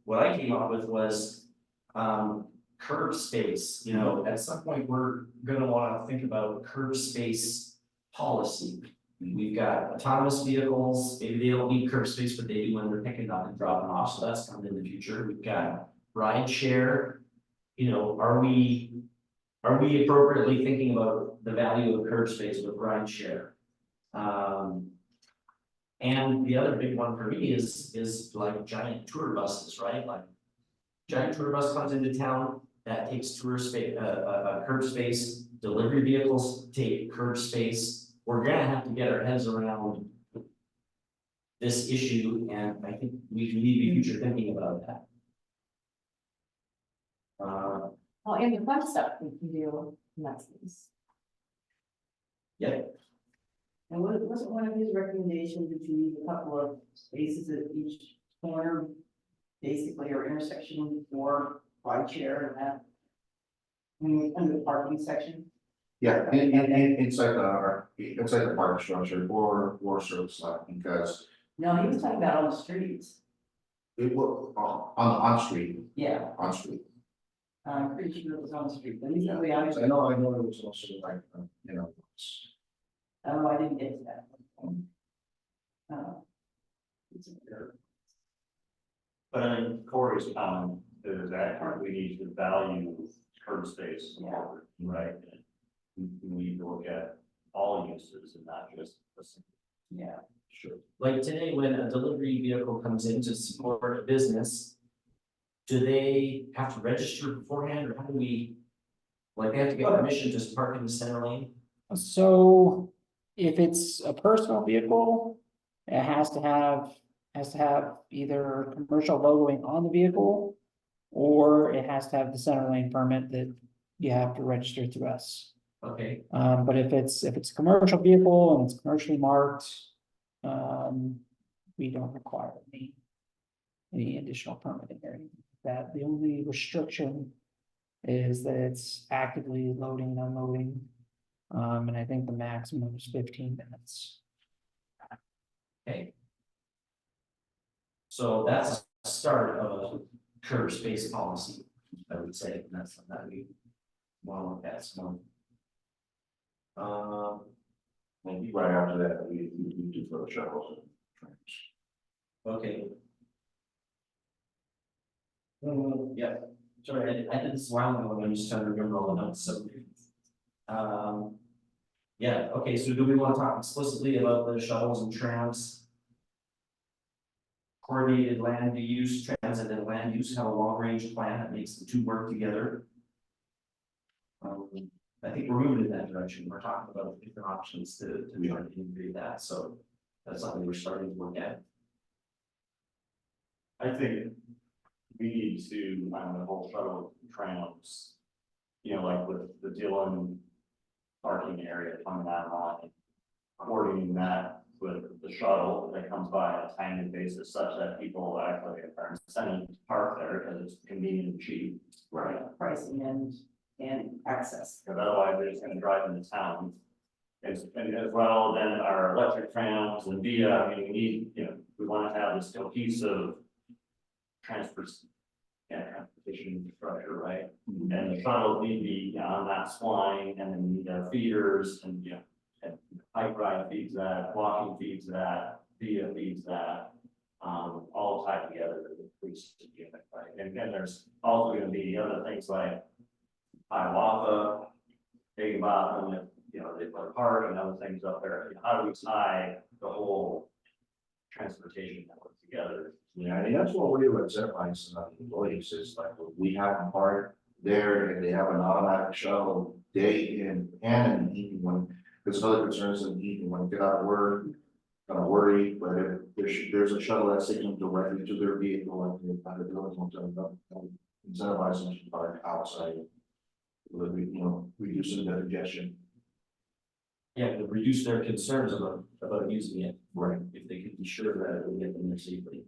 what I came up with was curb space, at some point, we're gonna want to think about curb space policy. We've got autonomous vehicles, maybe they don't need curb space, but they do when they're picking up and dropping off, so that's coming in the future. We've got ride share, are we appropriately thinking about the value of curb space with ride share? And the other big one for me is like giant tour buses, right? Like giant tour bus comes into town, that takes tour space, curb space, delivery vehicles take curb space. We're gonna have to get our heads around this issue, and I think we need to be future thinking about that. Well, and the fun stuff we can do in that space. Yeah, And wasn't one of his recommendations that you need a couple of spaces at each corner, basically, or intersection for bike share and that? Under the parking section? Yeah, inside the parking structure or service line, because No, he was talking about on the streets. it will, on street, Yeah, on street. I'm pretty sure it was on the street, but he's the way I was, I know it was also like, you know, oh, I didn't get to that. But I mean, Corey's comment is accurate, we need to value curb space more, right? We need to look at all uses and not just a single. Yeah. sure. like today, when a delivery vehicle comes in to support a business, do they have to register beforehand, or how do we? Like, they have to get permission to park in the center lane? So if it's a personal vehicle, it has to have either commercial logoing on the vehicle. Or it has to have the center lane permit that you have to register through us. Okay, But if it's a commercial vehicle and it's commercially marked, we don't require any additional permitting or anything like that. The only restriction is that it's actively loading and unloading. And I think the maximum is 15 minutes. okay. So that's a start of a curb space policy, I would say, and that's something that we want to look at some. And right after that, we do for the shuttles. and trains. Okay. Yeah, sorry, I did this a while ago, and I'm just trying to remember all the notes, so. Yeah, okay, so do we want to talk explicitly about the shuttles and trams? Coordinated land use, transit and land use have a long range plan that makes the two work together. I think we're moving in that direction, we're talking about different options to try to integrate that, so that's something we're starting to look at. I think we need to, the whole shuttle trams, you know, like with the Dillon parking area coming that line, coordinating that with the shuttle that comes by on a timely basis such that people actually are incented to park there because it's convenient and cheap. Right, pricing and access. Because otherwise they're just gonna drive into town. And as well, then our electric trams and via, I mean, we need, you know, we wanna have this cohesive transportation infrastructure, right? And the shuttles need to be, you know, on that spline, and then you need to have feeders and, you know, and bike ride feeds that, walking feeds that, via feeds that. All tied together to increase the unit, right? And then there's also gonna be other things like Hiawatha, Big Bottom, and, you know, they put a park and other things up there. How do we tie the whole transportation network together? Yeah, and that's what we do at Zeppelins, employees, is like, we have a part there, and they have an automatic shuttle day in and in the evening when, there's other concerns in the evening, when they get out of work. Kind of worry, but if there's a shuttle that takes them directly to their vehicle, like they kind of doing something, incentivize them to park outside. You know, reducing the congestion. Yeah, to reduce their concerns about using it, Right. if they could be sure that it will get them there safely.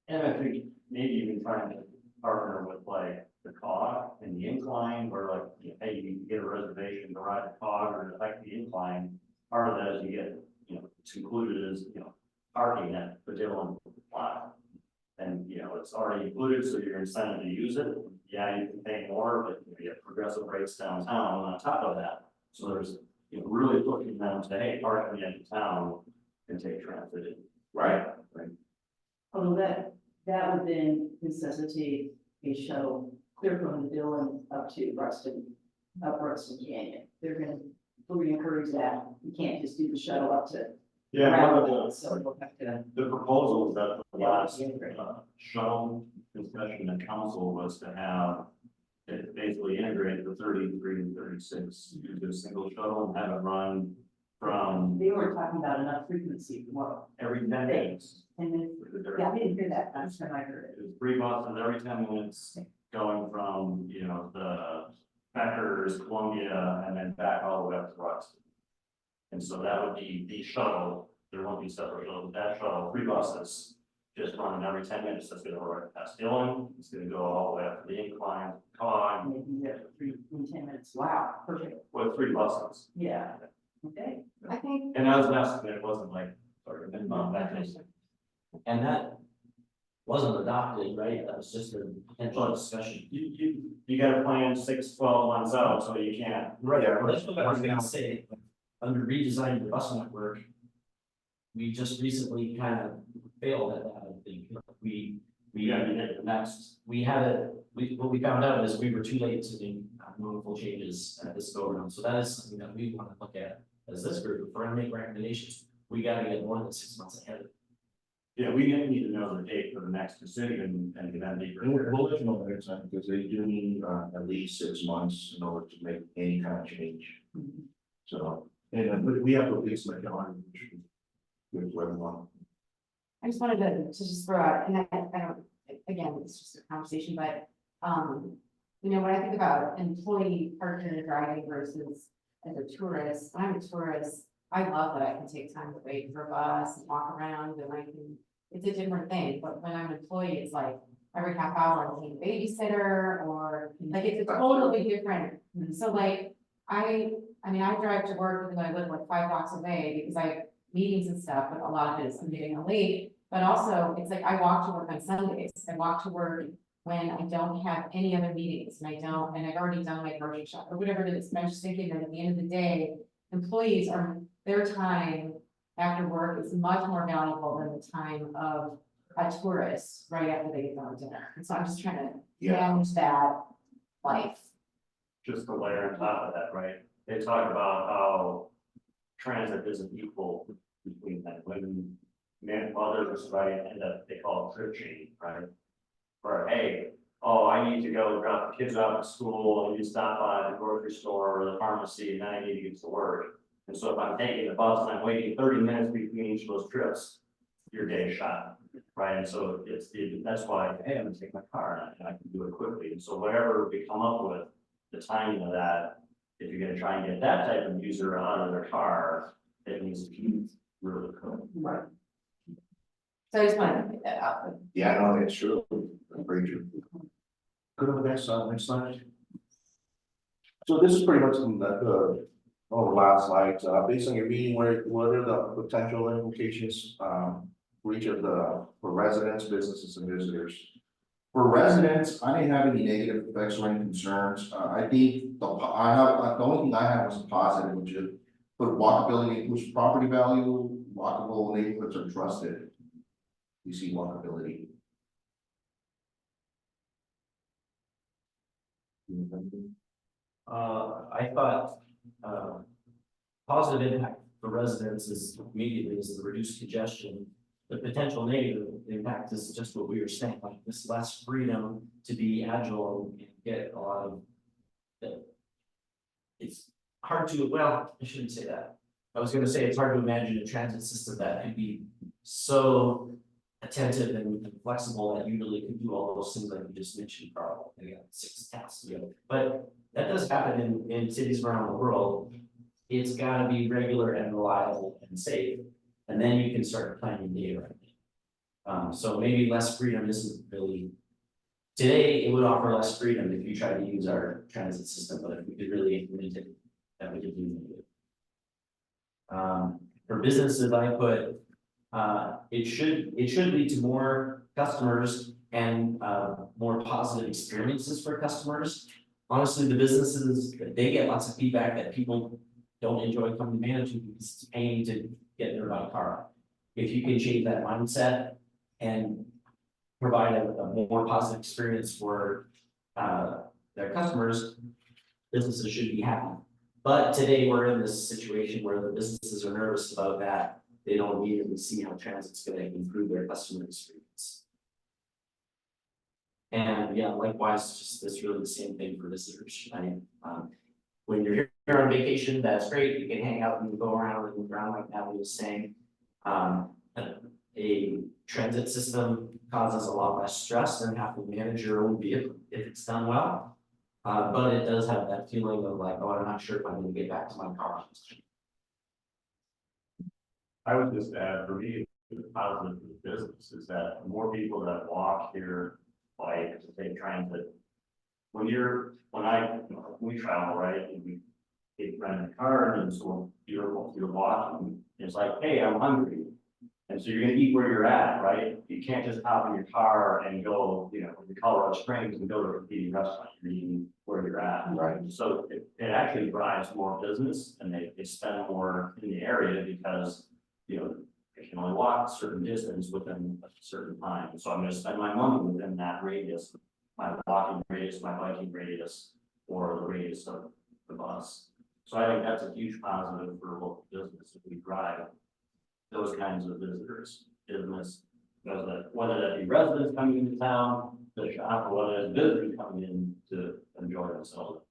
And I think maybe even trying to partner with like the COG and the incline, where like, you know, hey, you can get a reservation to ride the COG or like the incline. Part of that is you get, you know, it's included as, you know, parking at the Dillon lot. And, you know, it's already included, so you're incented to use it. Yeah, you can pay more, but you get progressive rates downtown on top of that. So there's, you know, really pushing them to, hey, park in the edge of town and take transit in. Right. Although that would then necessitate a shuttle clear from the Dillon up to Ruston Canyon. They're gonna So we encourage that, you can't just do the shuttle up to. Yeah, one of So we'll have to. the proposals that the last shuttle discussion in council was to have it basically integrate the 33 and 36 into a single shuttle and have it run from They were talking about enough frequency, what, every 10 minutes. and then, yeah, I didn't hear that, that's when I heard it. It was 3 buses every 10 minutes going from, you know, the Packers, Columbia, and then back all the way up to Ruxton. And so that would be the shuttle, there won't be separate shuttles, that shuttle, 3 buses, just running every 10 minutes, that's gonna go right past Dillon, it's gonna go all the way up to the incline, Cog, Maybe in 10 minutes, wow, perfect, with 3 buses. yeah, okay. I think. And that was an estimate, it wasn't like, sort of, that kind of stuff. And that wasn't adopted, right? That was just a potential discussion. You gotta plan 6, 12 months out, so you can't. Right, well, that's what I was gonna say, under redesigning the bus network. We just recently kind of failed at that, I think, Yeah, you did. the next, we had a, what we found out is we were too late to make meaningful changes at this go around, so that is something that we want to look at. As this group, if we're gonna make recommendations, we gotta get more than 6 months ahead. Yeah, we need to know the date for the next decision and then be We'll prepared. let you know next time, because they do need, at least 6 months in order to make any kind of change. So, and, but we have to at least make it on. Good for everyone. I just wanted to just throw out, and I don't, again, it's just a conversation, but, you know, when I think about employee partner driving versus as a tourist, when I'm a tourist, I love that I can take time to wait for a bus and walk around and I can, it's a different thing, but when I'm an employee, it's like every half hour I'm taking a babysitter or like it's a totally different. So like, I mean, I drive to work even though I live like 5 blocks away because I have meetings and stuff, but a lot of it is I'm getting late. But also, it's like I walk to work on Sundays. I walk to work when I don't have any other meetings and I've already done my grocery shop or whatever it is. But I'm just thinking that at the end of the day, employees are, their time after work is much more valuable than the time of a tourist right after they get done with dinner. And so I'm just trying to manage that life. Just to layer on top of that, right? They talk about how transit isn't equal between men and women. Men, mothers, right, end up, they call it trip chain, right? Or, hey, oh, I need to go drop the kids off at school, I need to stop by the grocery store or the pharmacy, and then I need to get to work. And so if I'm taking the bus and I'm waiting 30 minutes between each of those trips, your day is shot, right? And so that's why, hey, I'm gonna take my car and I can do it quickly. And so whatever we come up with, the timing of that, if you're gonna try and get that type of user out of their car, it needs to be really cool. Right. So I just wanted to put that out. Yeah, no, it's true. Very true. Go to the next slide. So this is pretty much the last slide, based on your meeting, what are the potential implications, for each of for residents, businesses and visitors? For residents, I didn't have any negative effects or any concerns. I think the only thing I have was a positive, which is put walkability, which property value, walkable neighborhoods are trusted. You see walkability. I thought, positive impact for residents is immediately is the reduced congestion. The potential negative impact is just what we were saying, like this less freedom to be agile and get a lot of. It's hard to, well, I shouldn't say that. I was gonna say it's hard to imagine a transit system that could be so attentive and flexible that you really could do all those things like you just mentioned, Carl. And got 6 tasks to go. But that does happen in cities around the world. It's gotta be regular and reliable and safe, and then you can start planning day around it. So maybe less freedom isn't really. Today, it would offer less freedom if you try to use our transit system, but if we could really implement it, that would be good. For businesses, I put, it should lead to more customers and more positive experiences for customers. Honestly, the businesses, they get lots of feedback that people don't enjoy coming to management because it's paying to get there by car. If you can change that mindset and provide a more positive experience for their customers, businesses should be happy. But today we're in this situation where the businesses are nervous about that. They don't immediately see how transit's gonna improve their customer experience. And yeah, likewise, just it's really the same thing for visitors, right? When you're here on vacation, that's great, you can hang out and go around and move around like Natalie was saying. A transit system causes a lot less stress than having to manage your own vehicle if it's done well. But it does have that feeling of like, oh, I'm not sure if I'm gonna get back to my car. I would just add, for me, the positive for the business is that the more people that walk here, like, they transit. When we travel, right, and we rent a car and so you're walking, it's like, hey, I'm hungry. And so you're gonna eat where you're at, right? You can't just hop in your car and go, to Colorado Springs and go to a competing restaurant, you're eating where you're at. Right. So it actually drives more business and they spend more in the area because, they can only walk a certain distance within a certain time. So I'm gonna spend my money within that radius, my walking radius, my biking radius, or the radius of the bus. So I think that's a huge positive for local business if we drive those kinds of visitors, business, whether that be residents coming into town, to shop, or whether it's visitors coming in to enjoy themselves.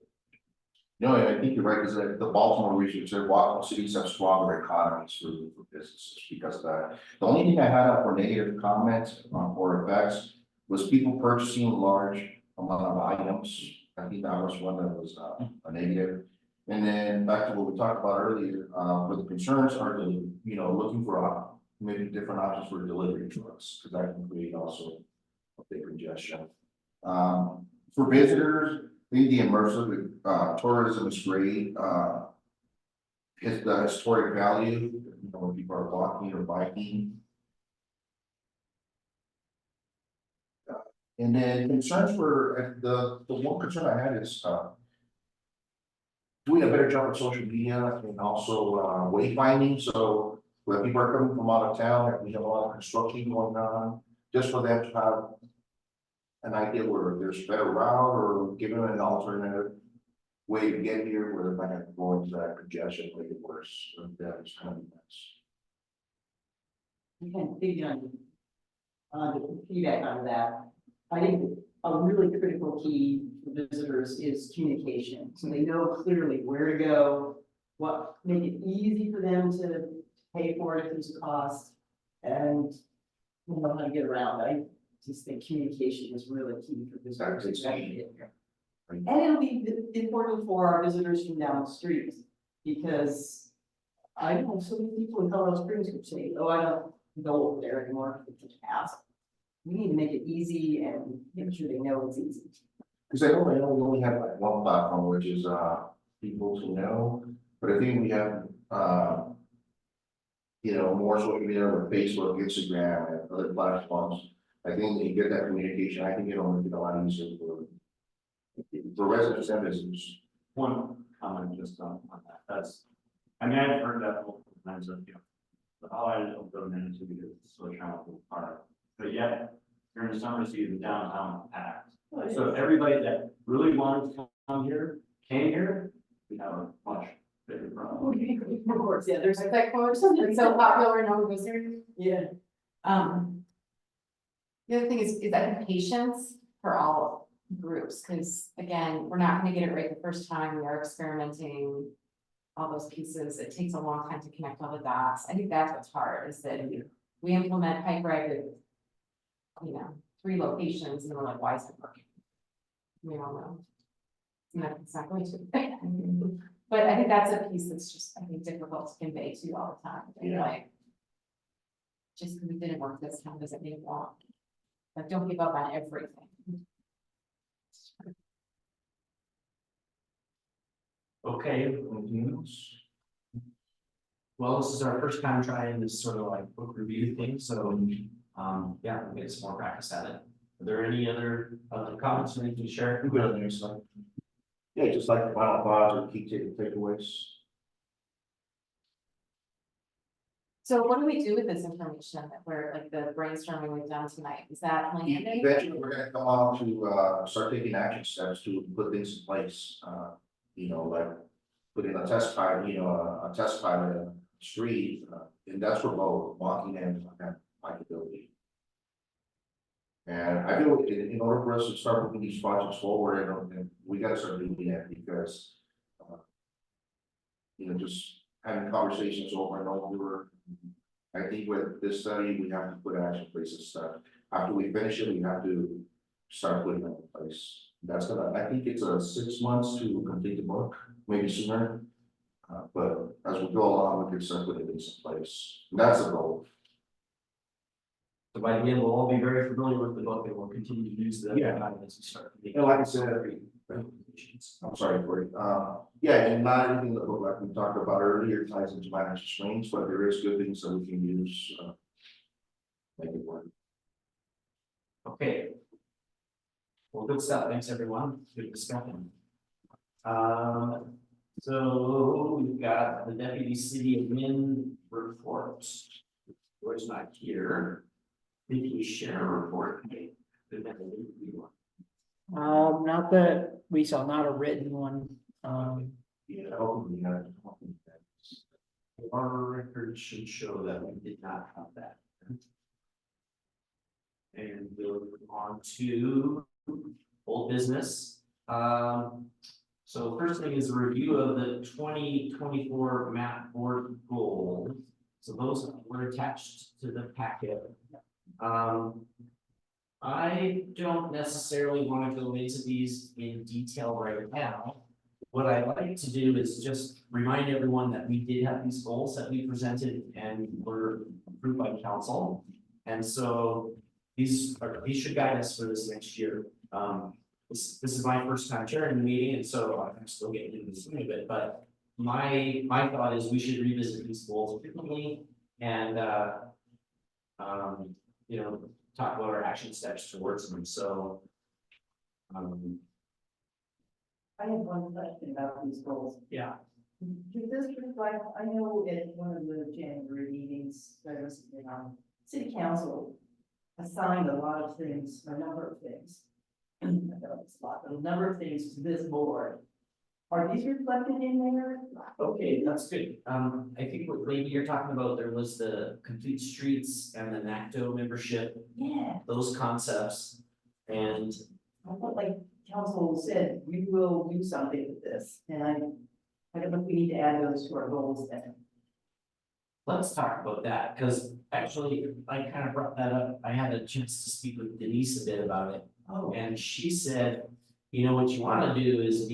No, I think you're right, because the Baltimore research said Washington cities have stronger economies for businesses because of that. The only thing I had up for negative comments or effects was people purchasing large amount of items. I think that was one that was a negative. And then back to what we talked about earlier, where the concerns are to, looking for maybe different options for delivery trucks, because that can create also a big congestion. For visitors, I think the immersive tourism is great. It's the historic value, when people are walking or biking. And then concerns for the one concern I had is doing a better job with social media and also wayfinding. So when people are coming from out of town, if we have a lot of construction going on, just for them to have an idea where there's a better route or give them an alternative way to get here, where they're not going to go into that congestion, make it worse. So that's kind of nice. You can dig on the feedback on that. I think a really critical key for visitors is communication, so they know clearly where to go, make it easy for them to pay for it if there's a cost, and know how to get around. I just think communication is really key for visitors. That's key. And it'll be important for our visitors from down the street, because I know so many people in Colorado Springs who say, oh, I don't go over there anymore, it's a pass. We need to make it easy and make sure they know it's easy. Because I know we only have like one platform, which is people to know, but I think we have more social media with Facebook, Instagram, and other platforms. I think when you get that communication, I think it'll make it a lot easier for residents and visitors. One comment just on that, I've heard that multiple times of, I don't go into because it's so challenging part, but yet during the summer season, downtown is packed. So if everybody that really wanted to come here came here, we have a much bigger problem. Of course, yeah, there's Like that quote, it's so popular, no one goes there. yeah. The other thing is I think patience for all groups, because again, we're not gonna get it right the first time, we are experimenting. All those pieces, it takes a long time to connect all the dots. I think that's what's hard, is that we implement Pike Reg with, 3 locations, and we're like, why is it working? We all know. No, it's not going to. But I think that's a piece that's just, I think, difficult to convey to you all the time. Yeah. Like, just because it didn't work this time doesn't mean it won't. But don't give up on everything. Okay, anything else? Well, this is our first time trying this sort of like book review thing, so yeah, we'll get some more practice at it. Are there any other comments or anything to share? Good on your side. Yeah, just like the final thoughts or key takeaways. So what do we do with this information that we're, like, the brainstorming we've done tonight? Is that landed? Eventually, we're gonna come out to start taking action steps to put things in place, like put in a test pilot, a test pilot in a street, and that's remote, walking in, bikeability. And I feel in order for us to start moving these projects forward, and we gotta start doing that because. Just having conversations over and over. I think with this study, we have to put action places, after we finish it, we have to start putting it in place. That's gonna, I think it's 6 months to complete the book, maybe sooner. But as we go along, we can start putting things in place. That's the goal. So by the end, we'll all be very familiar with the book and we'll continue to use the. Yeah. As we start. And like I said, I'm sorry, Corey. Yeah, and not everything that look like we talked about earlier ties into managed strengths, but there is good things that we can use. Make it work. Okay. Well, good stuff. Thanks, everyone. Good discussion. So we've got the deputy city admin report. Roy's not here. Did we share a report? Not that we saw, not a written one, Yeah, hopefully we have. Our record should show that we did not have that. And we'll move on to old business. So first thing is a review of the 2024 map board goals. So those were attached to the packet. I don't necessarily want to go into these in detail right now. What I'd like to do is just remind everyone that we did have these goals that we presented and were approved by council. And so these should guide us for this next year. This is my first time chairing the meeting, and so I'm still getting into the swing of it, but my thought is we should revisit these goals frequently and talk about our action steps towards them. So I have one question about these goals. yeah. Does this reflect, I know at one of the January meetings, there was, city council assigned a lot of things, a number of things. I know it's a lot, but a number of things to this board. Are these reflected in there? Okay, that's good. I think what maybe you're talking about, there was the complete streets and the NACTO membership, Yeah, those concepts. And I felt like council said, we will do something with this, and I don't know if we need to add those to our goals then. let's talk about that, because actually I kind of brought that up. I had a chance to speak with Denise a bit about it. Oh, And she said, what you want to do is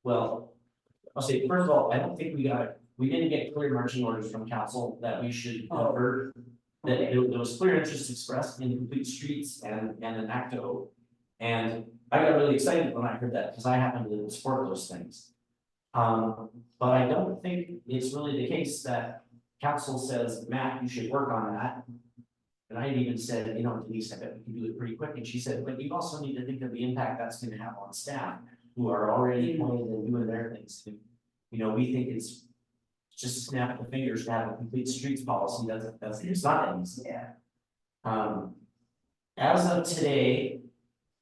well, I'll say, first of all, I don't think we didn't get clear marching orders from council that we should cover. That there was clear interest expressed in complete streets and an ACTO. And I got really excited when I heard that because I happen to support those things. But I don't think it's really the case that council says, Matt, you should work on that. And I had even said, Denise, I bet we can do it pretty quick. And she said, but you also need to think of the impact that's going to have on staff who are already appointed and doing their things. We think it's just a snap of the fingers to have a complete streets policy. It's not that easy. yeah. As of today,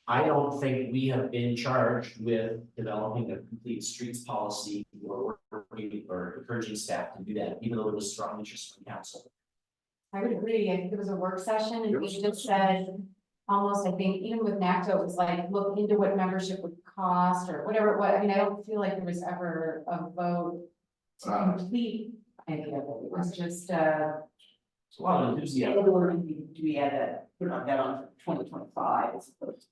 I don't think we have been charged with developing a complete streets policy or encouraging staff to do that, even though there was strong interest from council. I would agree. I think it was a work session and we just said, almost, I think, even with NACTO, it was like, look into what membership would cost or whatever it was. I mean, I don't feel like there was ever a vote to complete any of it. It was just, It's a lot of enthusiasm. Or do we add that, put that on 2025 as opposed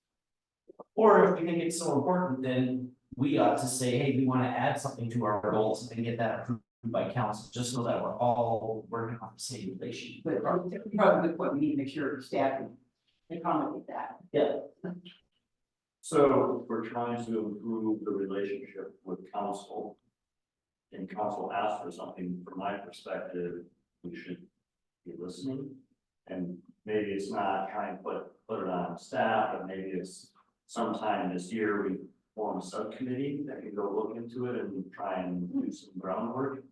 Or if we think it's so important, then we ought to say, hey, we want to add something to our goals and get that approved by council, just so that we're all working on the same relation. but probably what we need to make sure staff can accommodate that. Yeah. So we're trying to improve the relationship with council. And council asks for something, from my perspective, we should be listening. And maybe it's not trying to put it on staff, but maybe it's sometime this year we form a subcommittee that can go look into it and try and do some groundwork.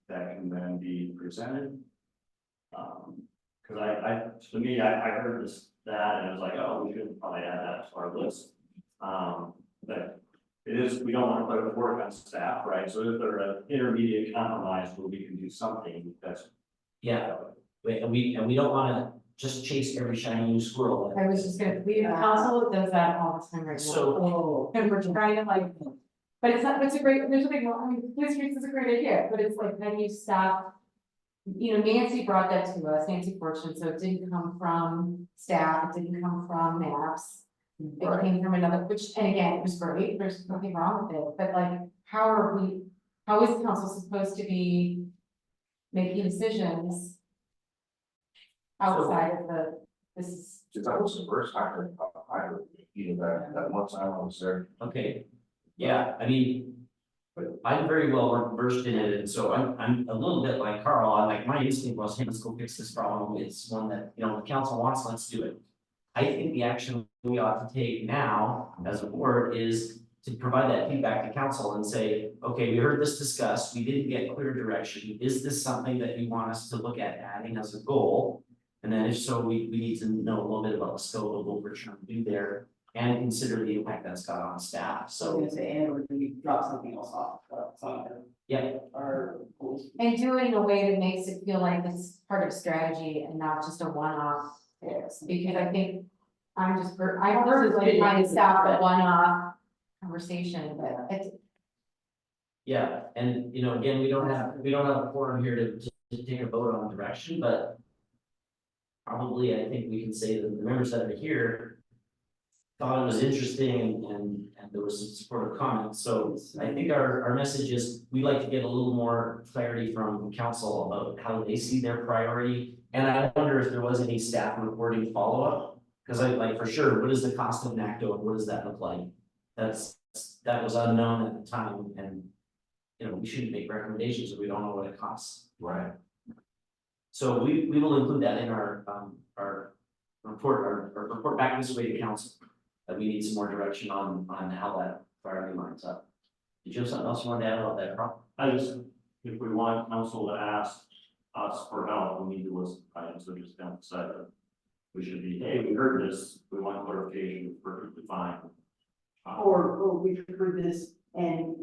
That can then be presented. Cause to me, I heard that and I was like, oh, we should probably add that to our list. But it is, we don't want to put a work on staff, right? So if they're an intermediate compromise where we can do something, that's. Yeah, and we don't wanna just chase every shiny new squirrel. I was just gonna, we, council does that all the time right now. So, And we're trying to like, but it's not, it's a great, there's a big, I mean, police streets is a great idea, but it's like, then you stop. You know, Nancy brought that to us, Nancy Fortune, so it didn't come from staff, it didn't come from maps. It came from another, which, and again, it was great, there's nothing wrong with it, but like, how is council supposed to be making decisions? Outside of this is. Since that was the first time I heard, you know, that one time I was there. okay, yeah, I mean. I'm very well versed in it, and so I'm a little bit like Carl, I'm like, my instinct was, hey, let's go fix this problem, it's one that, you know, the council wants, let's do it. I think the action we ought to take now as a board is to provide that feedback to council and say, okay, we heard this discussed, we didn't get clear direction, is this something that you want us to look at adding as a goal? And then if so, we need to know a little bit about the scope of what we're trying to do there and consider the impact that's got on staff, So I'm so, gonna say, and or do we drop something else off, yeah. our goals? And do it in a way that makes it feel like it's part of strategy and not just a one-off fix, because I think. I personally trying to stop a one-off conversation, but it's. Yeah, and you know, again, we don't have a forum here to take a vote on direction, but. Probably, I think we can say that the members that are here. Thought it was interesting and there was some supportive comments, so I think our message is, we'd like to get a little more clarity from council about how they see their priority. And I wonder if there was any staff reporting follow-up, because I like for sure, what is the cost of NACDO and what does that look like? That was unknown at the time, and you know, we shouldn't make recommendations if we don't know what it costs. Right. So we will include that in our report back this way to council. That we need some more direction on how that priority lines up. Did you have something else you wanted to add about that, Carl? I just, if we want council to ask us for help, we need to list items, so just don't decide that. We should be, hey, we heard this, we want clarification, perfectly fine. Or we've heard this and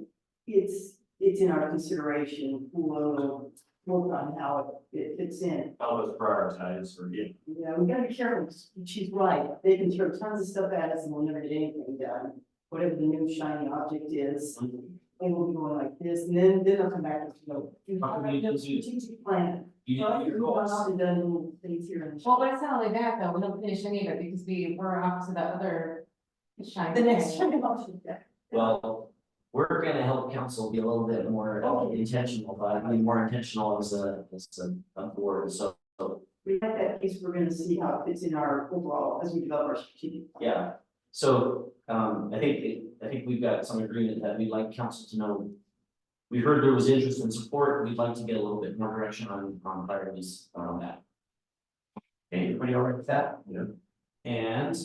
it's in our consideration, we'll work on how it fits in. Help us prioritize, or yeah. Yeah, we gotta be careful, she's right, they can throw tons of stuff at us and we'll never get anything done. Whatever the new shiny object is, and we'll be going like this, and then they'll come back and go, you How can have we no do- strategic plan. You Well, didn't do your we've gone goals. off and done little things here and. Well, but it's not only that though, we don't finish any of it because we're off to the other. The next shiny object. Well, we're gonna help council be a little bit more intentional, but I mean, more intentional as a board, so. We have that piece, we're gonna see how it fits in our overall, as we develop our strategic. plan. Yeah, so, I think we've got some agreement that we'd like council to know. We heard there was interest and support, we'd like to get a little bit more direction on priorities around that. Okay, everybody all right with that? Yeah. And,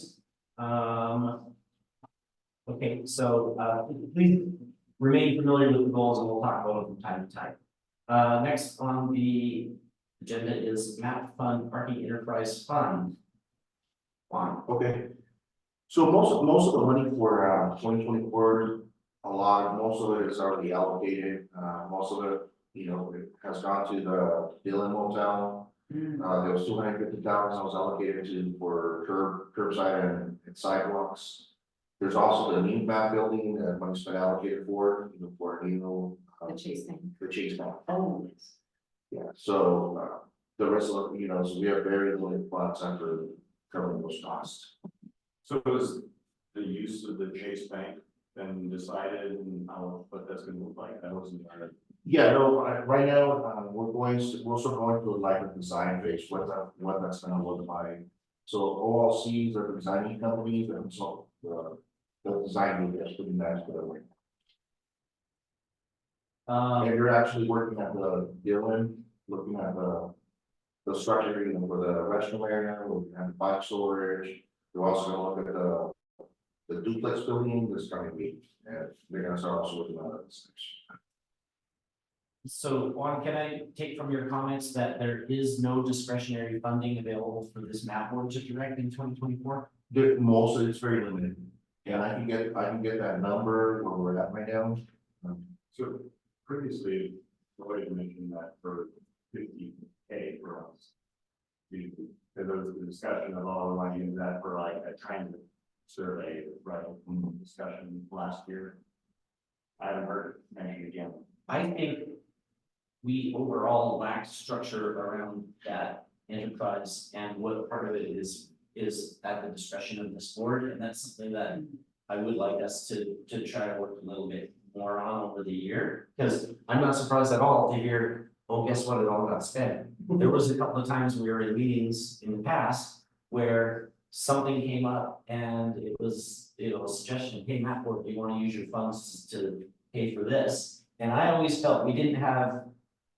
okay, so, please remain familiar with the goals and we'll talk about them from time to time. Next on the agenda is MAP Fund Parking Enterprise Fund. Juan. Okay. So most of the money for 2024, most of it is already allocated, most of it, you know, it has gone to the Dillon Motel. There was 250,000 that was allocated for curbside and sidewalks. There's also the new map building that money's been allocated for, you know, for a new. The Chase thing. The Chase Bank. Oh, yes. Yeah, so the rest of, you know, so we have very limited funds after covering those costs. So is the use of the Chase Bank been decided and how, what that's gonna look like? That wasn't. Yeah, no, right now, we're still going through like a design phase, what that's gonna look like. So OLCs are the designing companies, and so the design group is putting that together. And you're actually working at the Dillon, looking at the structure, you know, for the restroom area, looking at the bike storage. We're also gonna look at the duplex building this coming week, and they're gonna start also looking at other things. So Juan, can I take from your comments that there is no discretionary funding available for this map board to direct in 2024? Most of it's very limited. And I can get that number where we're at right now. So previously, Lloyd mentioned that for 50K for us. There was the discussion of, oh, we want to use that for like a transit survey, right, discussion last year. I haven't heard it mentioned again. I think we overall lack structure around that enterprise, and what part of it is at the discretion of this board, and that's something that I would like us to try to work a little bit more on over the year, because I'm not surprised at all to hear, oh, guess what, it all got spent. There was a couple of times we were in meetings in the past where something came up and it was, a suggestion, hey, Matt, do you want to use your funds to pay for this? And I always felt we didn't have,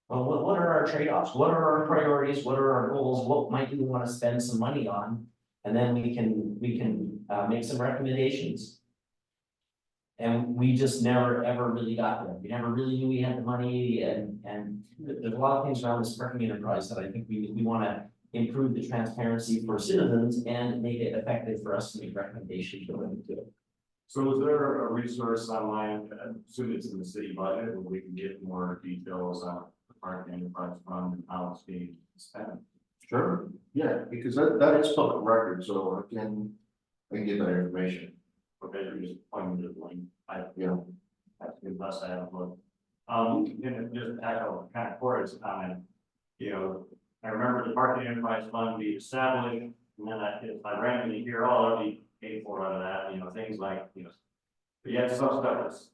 well, what are our trade-offs? What are our priorities? What are our goals? What might we want to spend some money on? And then we can make some recommendations. And we just never, ever really got there. We never really knew we had the money, and there's a lot of things around this parking enterprise that I think we want to improve the transparency for citizens and make it effective for us to make recommendations going to it. So is there a resource online, I assume it's in the city budget, where we can get more details on the park enterprise fund and how it's being spent? Sure, yeah, because that is public record, so I can get that information. Okay, you're just pointing to the link. Yeah. That's good, plus I have a look. And just echo kind of Corey's comment, I remember the parking enterprise fund being established, and then if I randomly hear, oh, that'll be paid for out of that, things like, but yet some stuff that's,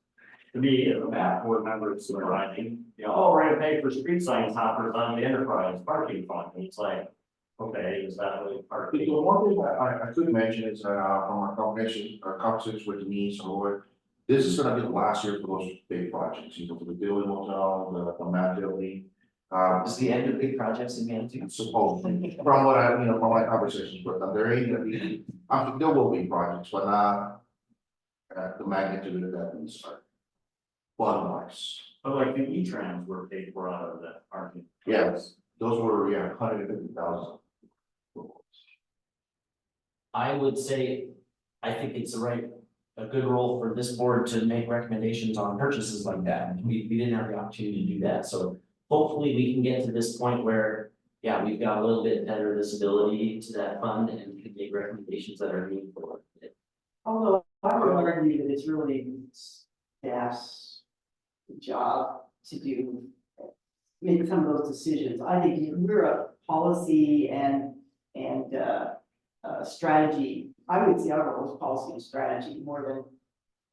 to me, as a map board member, it's surprising, oh, we're gonna pay for street sign toppers on the enterprise parking fund, and it's like, okay, is that really part of The it? one thing I could mention is from our conversations with Denise or Lloyd, this is gonna be the last year for those big projects, for the building hotel, the Matt building. Is the end of big projects in Manitou? Supposedly, from what I, from my conversations with them, there ain't gonna be, there will be projects, but not at the magnitude that we start. Bottom wise, But like the E-trams were paid for out of that parking. yes, those were, 150,000. I would say, I think it's a good role for this board to make recommendations on purchases like that. We didn't have the opportunity to do that, so hopefully we can get to this point where, yeah, we've got a little bit better visibility to that fund and can make recommendations that are meaningful. Although I would argue that it's really staff's job to do, make some of those decisions. I think we're a policy and strategy. I would see our role as policy and strategy more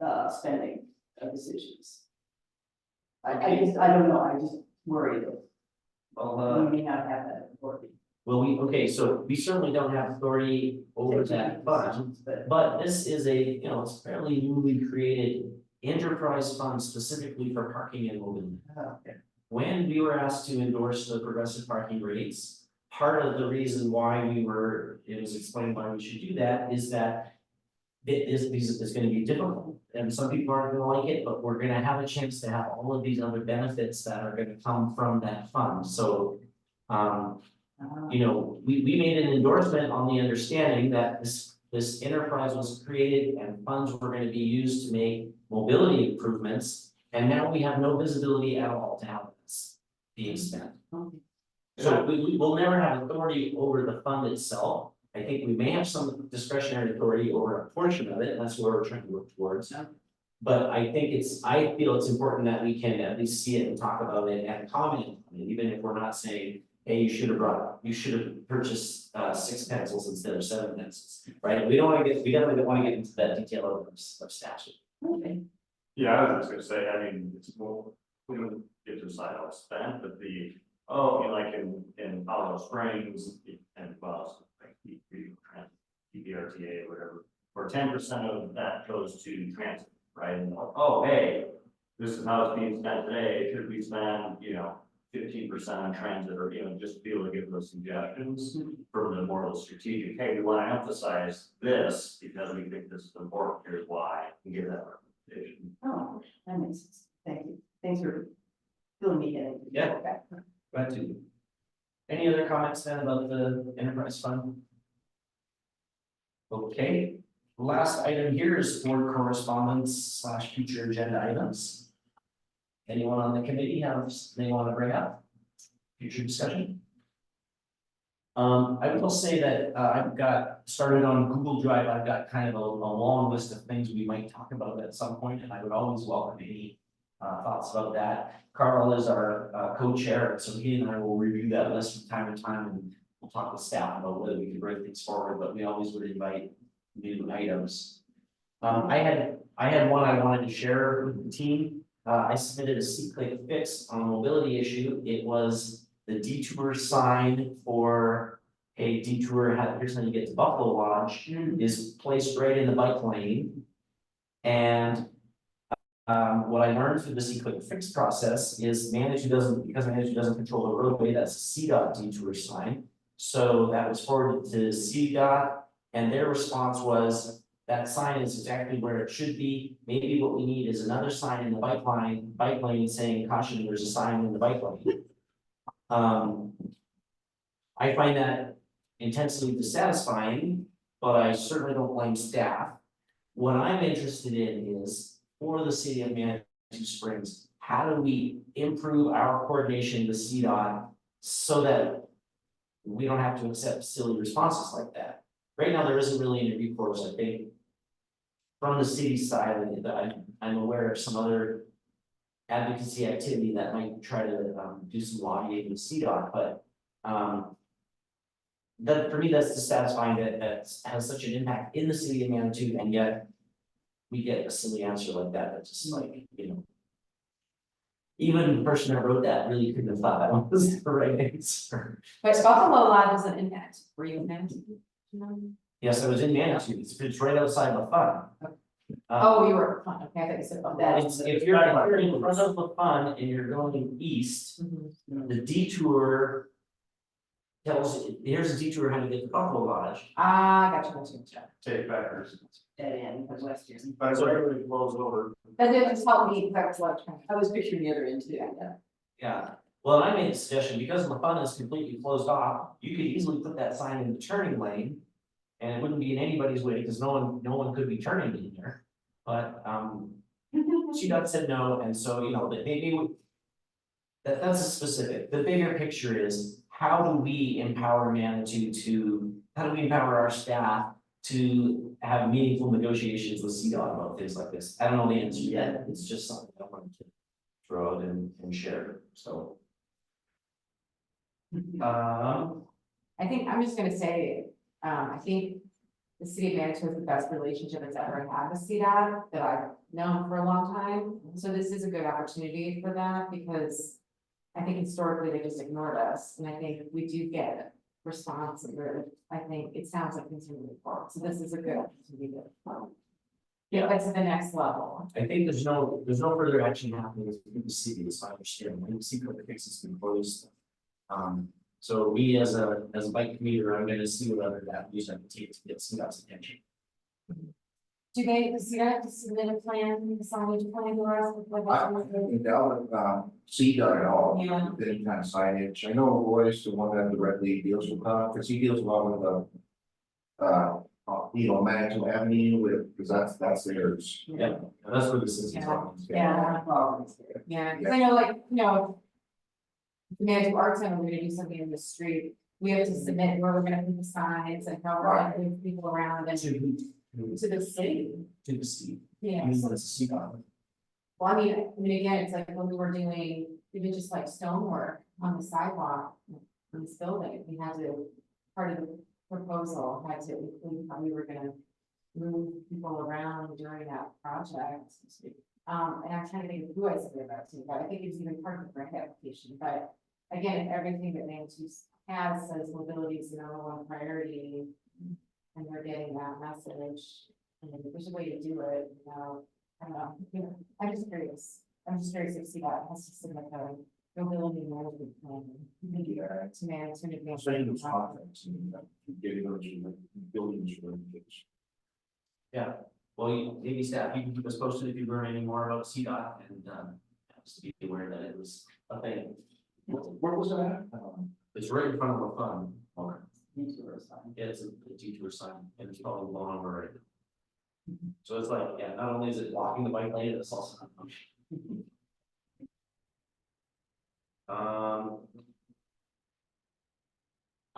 than spending decisions. I don't know, I just worry that we may not have that authority. Okay, so we certainly don't have authority over that fund, but this is it's fairly newly created enterprise fund specifically for parking and mobility. Okay. When we were asked to endorse the progressive parking rates, part of the reason why it was explained why we should do that is that it is going to be difficult, and some people aren't going to like it, but we're going to have a chance to have all of these other benefits that are going to come from that fund. So, we made an endorsement on the understanding that this enterprise was created and funds were going to be used to make mobility improvements, and now we have no visibility at all to how it's being spent. So we will never have authority over the fund itself. I think we may have some discretionary authority over a portion of it, and that's what we're trying to work towards. But I feel it's important that we can at least see it and talk about it and comment on it, even if we're not saying, hey, you should have purchased 6 pencils instead of 7 pencils, right? We definitely don't want to get into that detail of statute. Okay. Yeah, I was just gonna say, I mean, we don't get to decide how it's spent, but like in Colorado Springs and like PPRTA or whatever, where 10% of that goes to transit, right? And hey, this is how it's being spent today, should we spend, 15% on transit, or, just be able to give those suggestions from the more strategic, hey, we want to emphasize this because we think this is important, here's why, and give that recommendation. Oh, that makes sense. Thank you. Thanks for filling me in. Yeah. Okay. Glad to. Any other comments then about the enterprise fund? Okay, Last item here is board correspondence / future agenda items. Anyone on the committee have they want to bring up? Future discussion? I will say that, I've got started on Google Drive, I've got kind of a long list of things we might talk about at some point, and I would always welcome any thoughts about that. Carl is our co-chair, so he and I will review that list from time to time, and we'll talk with staff about whether we can bring things forward, but we always would invite new items. I had one I wanted to share with the team. I submitted a C-click fix on a mobility issue. It was the detour sign for a detour, here's how you get to Buffalo Lodge, is placed right in the bike lane. And what I learned through the C-click fix process is because management doesn't control the roadway, that's a CDOT detour sign. So that was forwarded to CDOT, and their response was, that sign is exactly where it should be. Maybe what we need is another sign in the bike lane saying, caution, there's a sign in the bike lane. I find that intensely dissatisfying, but I certainly don't blame staff. What I'm interested in is, for the city of Manitou Springs, how do we improve our coordination with CDOT so that we don't have to accept silly responses like that? Right now, there isn't really any recourse, I think, from the city side, I'm aware of some other advocacy activity that might try to do some lobbying with CDOT, but that, for me, that's dissatisfying that has such an impact in the city of Manitou, and yet we get a silly answer like that. That's just like, even the person that wrote that really couldn't have thought that was the right answer. But Buffalo Lodge isn't in that, were you in that? Yes, I was in Manitou. It's right outside the fun. Oh, you were, fine, okay, I thought you said Buffalo. If you're in front of the fun and you're going east, Mhm. the detour tells, here's a detour how to get to Buffalo Lodge. Gotcha. Take backers. Dead end of Western. But so everybody blows over. That didn't just help me, that was what I was picturing the other end too, yeah. Yeah, well, I made a suggestion, because the fun is completely closed off, you could easily put that sign in the turning lane. And it wouldn't be in anybody's way, because no one could be turning in there, but CDOT said no, and so, that maybe. That's a specific, the bigger picture is, how do we empower Manitou how do we empower our staff to have meaningful negotiations with CDOT about things like this? I don't know the answer yet, it's just something I wanted to throw out and share, so. I think, I'm just gonna say, I think the city of Manitou has the best relationship it's ever had with CDOT that I've known for a long time. So this is a good opportunity for that, because I think historically they just ignored us, and I think we do get response, or I think it sounds like continuing forward. So this is a good opportunity to get that to the next level. I think there's no further action happening with the city, as I understand, the secret fix has been closed. So we as a bike commuter, I'm gonna see what other avenues I can take to get CDOT's attention. Do they, does CDOT have to submit a plan, a signage plan to us? I haven't dealt with CDOT at all, Yeah. with any kind of signage. I know Roy's the one that directly deals with, because he deals a lot with Manitou Avenue with, because that's theirs. Yeah, that's where this is. Yeah. Yeah, because I know, the Manitou Art Center, we're gonna do something in the street, we have to submit where we're gonna put the signs and how we're gonna move people around and to the city. To the city. Yeah. I mean, it's a CDOT. Well, I mean, again, it's like when we were doing, even just like stonework on the sidewalk in this building, we had to, part of the proposal had to include how we were gonna move people around during that project. And I'm trying to think of who I submitted that to, but I think it's even part of the grant application, but again, if everything that Manitou has says mobility is the #1 priority, and we're getting that message, and if there's a way to do it, I don't know, I'm just curious if CDOT has to submit a mobility management plan to manage in advance. Same with contracts, getting those buildings for kids. Yeah, well, maybe staff, you can keep us posted if you learn any more about CDOT and just be aware that it was a thing. Where was it at? It's right in front of the fund. Detour sign. Yeah, it's a detour sign, and it's probably blown over right So it's like, yeah, not only is it blocking the bike lane, it's also not functioning.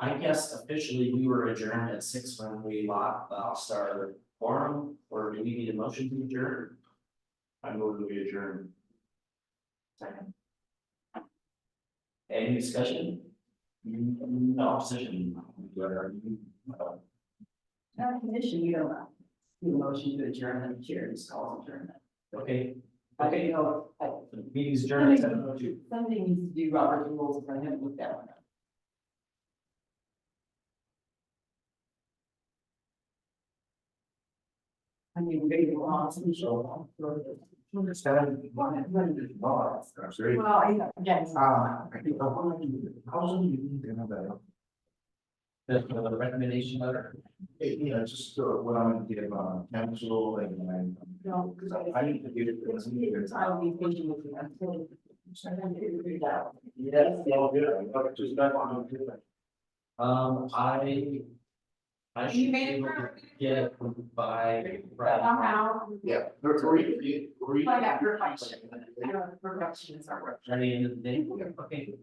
I guess officially we were adjourned at 6 when we lost our quorum, or do we need a motion to adjourn? I move that we adjourn. Second. Any discussion? No opposition. Commission, you don't do a motion to adjourn and the chair just calls adjournment. Okay, Okay, you know, the meeting's adjourned at 7:02. something needs to do Robert's rules, but I haven't looked that one up. I mean, maybe long, some show. Understand? Well, That's great. again. I think, how soon do you need to have that? The recommendation letter. Yeah, just what I'm gonna give, council and, No, because I need to give it. I'll be patient with you until. I can figure it out. Yes. Well, good, but just back on. I You should be made it able to through. get it by Friday. Somehow. Yeah. Like that perfection. Perfection is our word. By the end of the day, okay,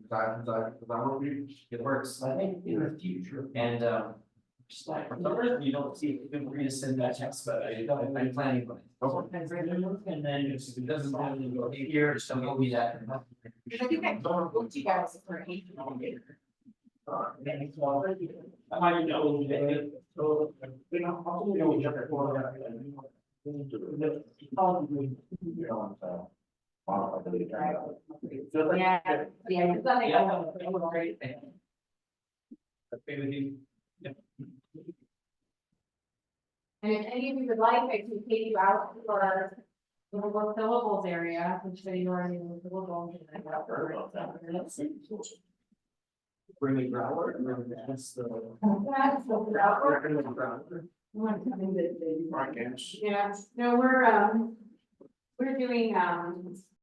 it works, I think, in the future, and, just like, for some reason, you don't see, feel free to send that text, but I'm planning on it. And then if it doesn't really go here, just don't give me that. Because I think I booked you guys for 8. I might know. So, you know, I'll do it every quarter. Yeah, yeah, it's something. Great. Okay with you? And if any of you would like, I can take you out for the little syllables area, which they already in the syllables. Bring me growler and then that's the. That's what we're out for. Mark Ants. Yeah, no, we're doing,